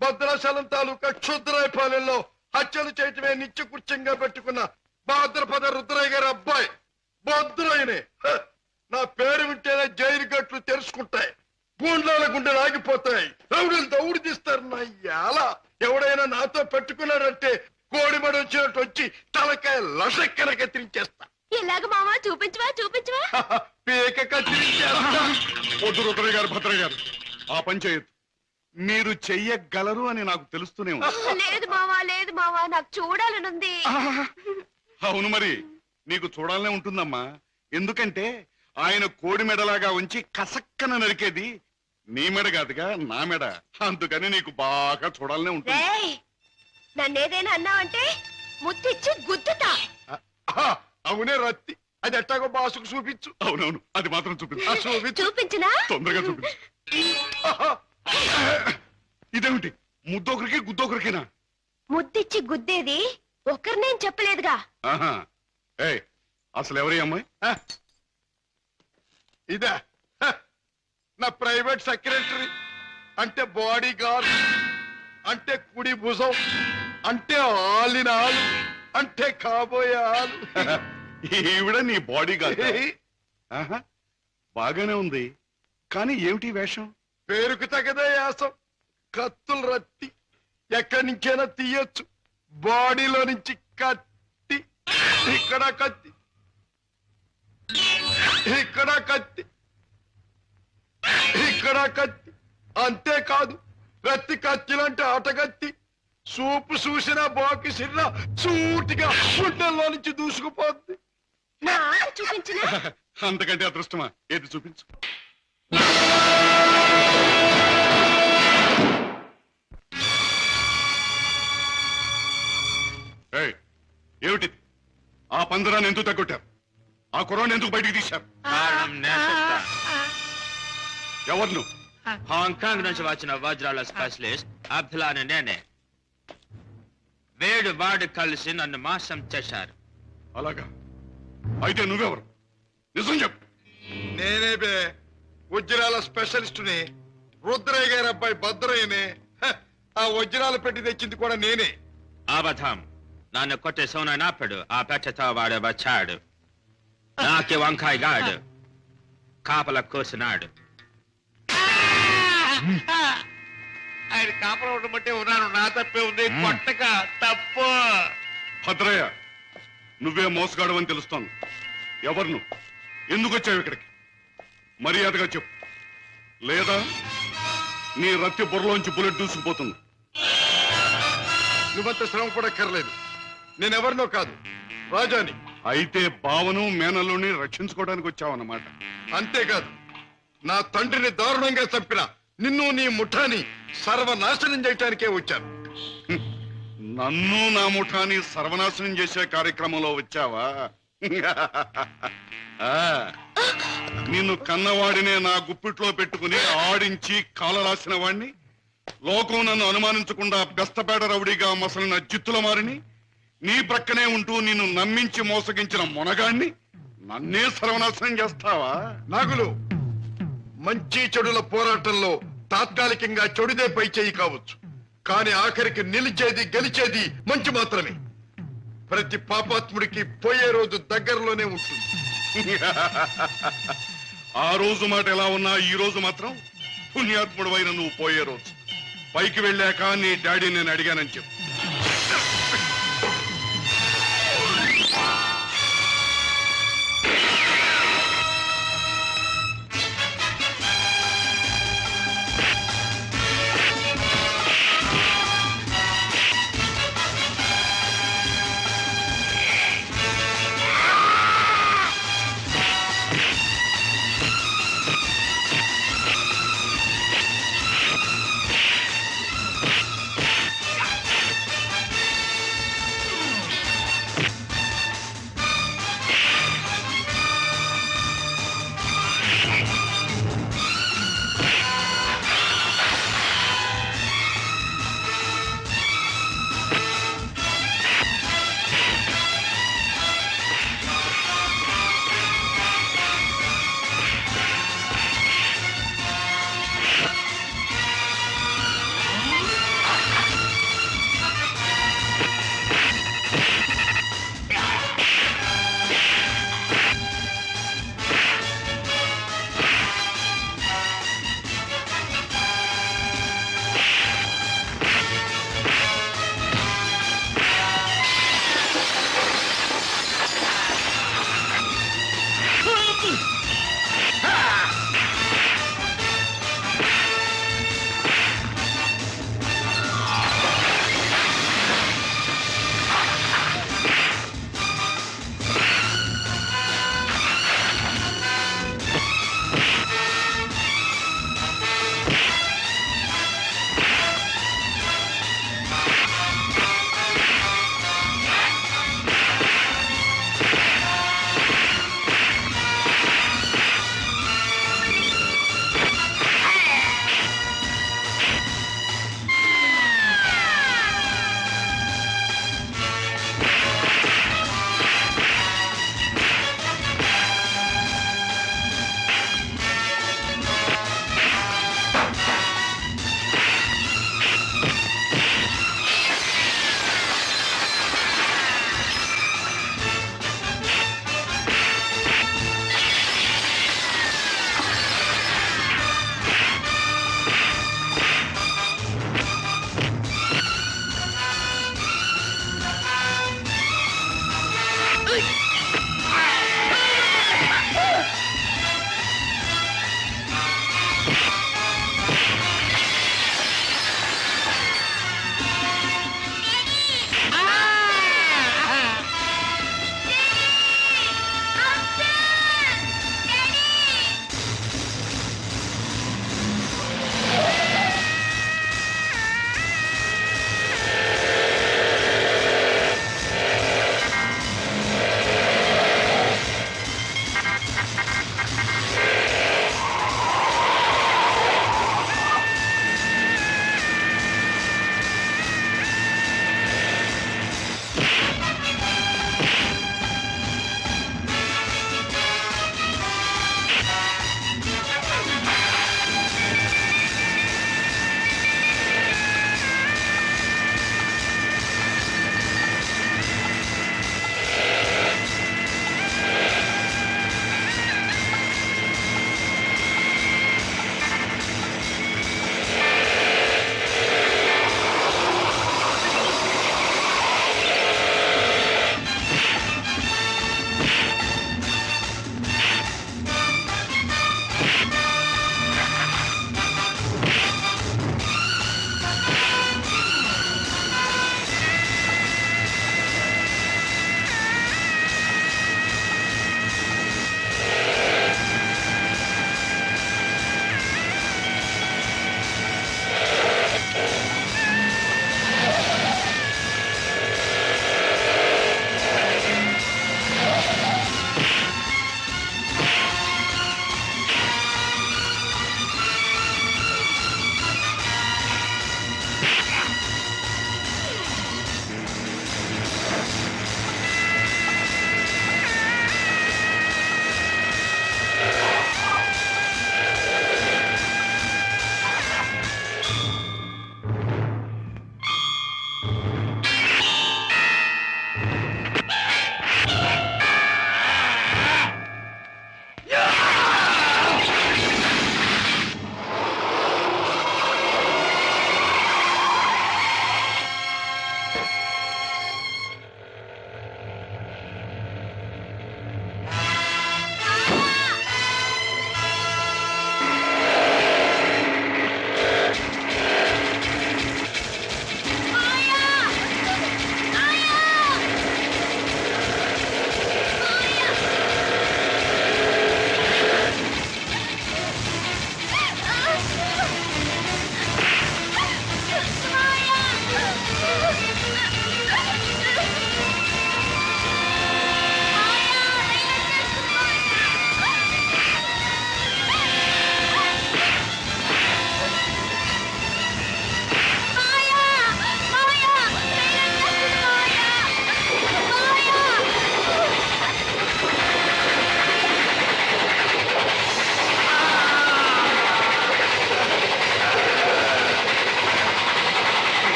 భద్రాచలం తాలూకా క్షుద్రాయపాలెంలో హత్యలు చేయటమే నిత్యకృత్యంగా పెట్టుకున్న భాద్రపద రుద్రయ్య గారి అబ్బాయి భద్రయ్యనే. నా పేరు వింటేనే జైలు గట్లు తెరుచుకుంటాయి, గూండ్లాల గుండెలు ఆగిపోతాయి, రౌడీలు దౌడు తీస్తారు. నా యాల ఎవడైనా నాతో పెట్టుకున్నాడంటే కోడిమడి వచ్చినట్టు వచ్చి తలకాయ లసక్కన కత్తిరించేస్తా. ఎలాగ మావా? చూపించువా చూపించువా? పీక కత్తిరించేస్తా. వద్దు రుద్రయ్య గారు, భద్రయ్య గారు, ఆ పని చేయొద్దు. మీరు చెయ్యగలరు అని నాకు తెలుస్తూనే ఉంది. లేదు మావా, లేదు మావా, నాకు చూడాలనుంది. అవును, మరి నీకు చూడాలనే ఉంటుందమ్మా. ఎందుకంటే ఆయన కోడి మెడలాగా ఉంచి కసక్కన నరికేది నీ మెడ కాదుగా, నా మెడ. అందుకని నీకు బాగా చూడాలనే ఉంటుంది. నన్నేదైనా అన్నావంటే ముద్దిచ్చి గుద్దుతా. అవునే రత్తి, అది ఎట్టాగో బాసుకు చూపించు. అవునవును, అది మాత్రం చూపించు. చూపించినా? తొందరగా చూపించు. ఇదేమిటి, ముద్దొకరికి గుద్దొకరికినా? ముద్దిచ్చి గుద్దేది ఒకరినేం చెప్పలేదుగా. అసలు ఎవరి అమ్మాయి? ఇదా నా ప్రైవేట్ సెక్రటరీ, అంటే బాడీ గార్డ్, అంటే కుడి భుజం, అంటే ఆలిన ఆలు, అంటే కాబోయే ఆలు. ఈవిడ నీ బాడీ గార్డ్? బాగానే ఉంది, కానీ ఏమిటి వేషం? పేరుకు తగదే యాసం. కత్తులు రత్తి ఎక్కడి నుంచైనా తీయొచ్చు. బాడీలో నుంచి కత్తి, ఇక్కడ కత్తి, ఇక్కడ కత్తి, ఇక్కడ కత్తి. అంతేకాదు రత్తి కత్తిలాంటి ఆటగత్తి సూపు చూసిన బాకి సిర్ర సూటిగా గుండెల్లో నుంచి దూసుకుపోద్ది. నా ఆట చూపించిన అంతకంటే అదృష్టమా? ఏది చూపించు. ఏయ్, ఏమిటి ఆ పందరాన్ని ఎందుకు తగ్గొట్టారు? ఆ కుర్రాన్ని ఎందుకు బయటికి తీశారు? ఎవరు నువ్వు? హాంకాంగ్ నుంచి వచ్చిన వజ్రాల స్పెషలిస్ట్ అబ్దుల్లా అని నేనే. వేడు వాడు కలిసి నన్ను మోసం చేశారు. అలాగా? అయితే నువ్వెవరు? నిజం చెప్పు. నేనే బే వజ్రాల స్పెషలిస్టుని. రుద్రయ్య గారి అబ్బాయి భద్రయ్యనే. ఆ వజ్రాలు పెట్టి తెచ్చింది కూడా నేనే. అబద్ధం. నన్ను కొట్టే సోనప్పుడు ఆ పెట్టతో వాడు వచ్చాడు. నాకి వంకాయ గాడు కాపల కూర్చున్నాడు. ఆయన కాపలా ఉండమంటే ఉన్నాను. నా తప్పే ఉంది. కొట్టక తప్పు. భద్రయ్య, నువ్వే మోసగాడు అని తెలుస్తోంది. ఎవరు నువ్వు? ఎందుకు వచ్చావు ఇక్కడికి? మర్యాదగా చెప్పు, లేదా నీ రత్తి బుర్రలోంచి బుల్లెట్ దూసుకుపోతుంది. నువ్వంత శ్రమ పడక్కర్లేదు. నేనెవరినో కాదు, రాజాని. అయితే బావను మేనల్లుని రక్షించుకోవడానికి వచ్చావన్నమాట. అంతేకాదు, నా తండ్రిని దారుణంగా చంపిన నిన్ను నీ ముఠాని సర్వనాశనం చేయటానికే వచ్చాను. నన్ను నా ముఠాని సర్వనాశనం చేసే కార్యక్రమంలో వచ్చావా? నిన్ను కన్నవాడినే నా గుప్పిట్లో పెట్టుకుని ఆడించి కాలరాసిన వాణ్ణి, లోకం నన్ను అనుమానించకుండా బెస్తపేట రౌడీగా మసలిన జిత్తుల మారిని, నీ ప్రక్కనే ఉంటూ నిన్ను నమ్మించి మోసగించిన మొనగాణ్ణి నన్నే సర్వనాశనం చేస్తావా? నాగులు, మంచి చెడుల పోరాటంలో తాత్కాలికంగా చెడుదే పై చేయి కావచ్చు, కానీ ఆఖరికి నిలిచేది గెలిచేది మంచి మాత్రమే. ప్రతి పాపాత్ముడికి పోయే రోజు దగ్గరలోనే ఉంటుంది. ఆ రోజు మాట ఎలా ఉన్నా ఈ రోజు మాత్రం పుణ్యాత్ముడు అయిన నువ్వు పోయే రోజు. పైకి వెళ్ళాక నీ డాడీ నేను అడిగానని చెప్పు.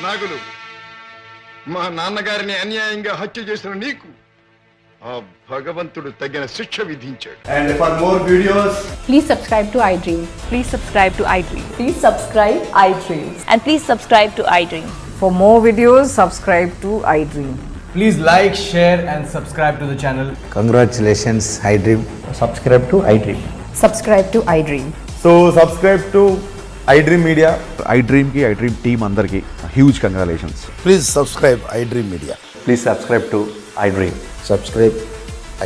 నాగులు, మా నాన్నగారిని అన్యాయంగా హత్య చేసిన నీకు ఆ భగవంతుడు తగిన శిక్ష విధించాడు. And for more videos, Please subscribe to iDream. Please subscribe to iDream. Please subscribe iDream. And please subscribe to iDream. For more videos, subscribe to iDream. please like, share and subscribe to the channel. Congratulations, iDream. Subscribe to iDream. Subscribe to iDream. So subscribe to iDream Media. iDream ki iDream team andarki huge congratulations. Please subscribe iDream Media. Please subscribe to iDream. Subscribe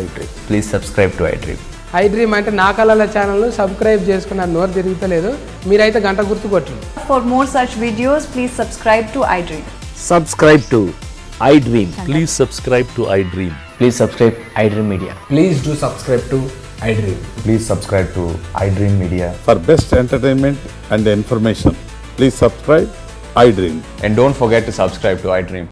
iDream. Please subscribe to iDream. iDream అంటే నా కళల ఛానల్ సబ్స్క్రైబ్ చేసుకున్న నోరు తిరుగుతలేదు. మీరైతే గంట గుర్తు కొట్టండి. For more such videos, please subscribe to iDream. Subscribe to iDream. Please subscribe to iDream. Please subscribe iDream Media. Please do subscribe to iDream. Please subscribe to iDream Media. For best entertainment and information, please subscribe iDream. And don't forget to subscribe to iDream.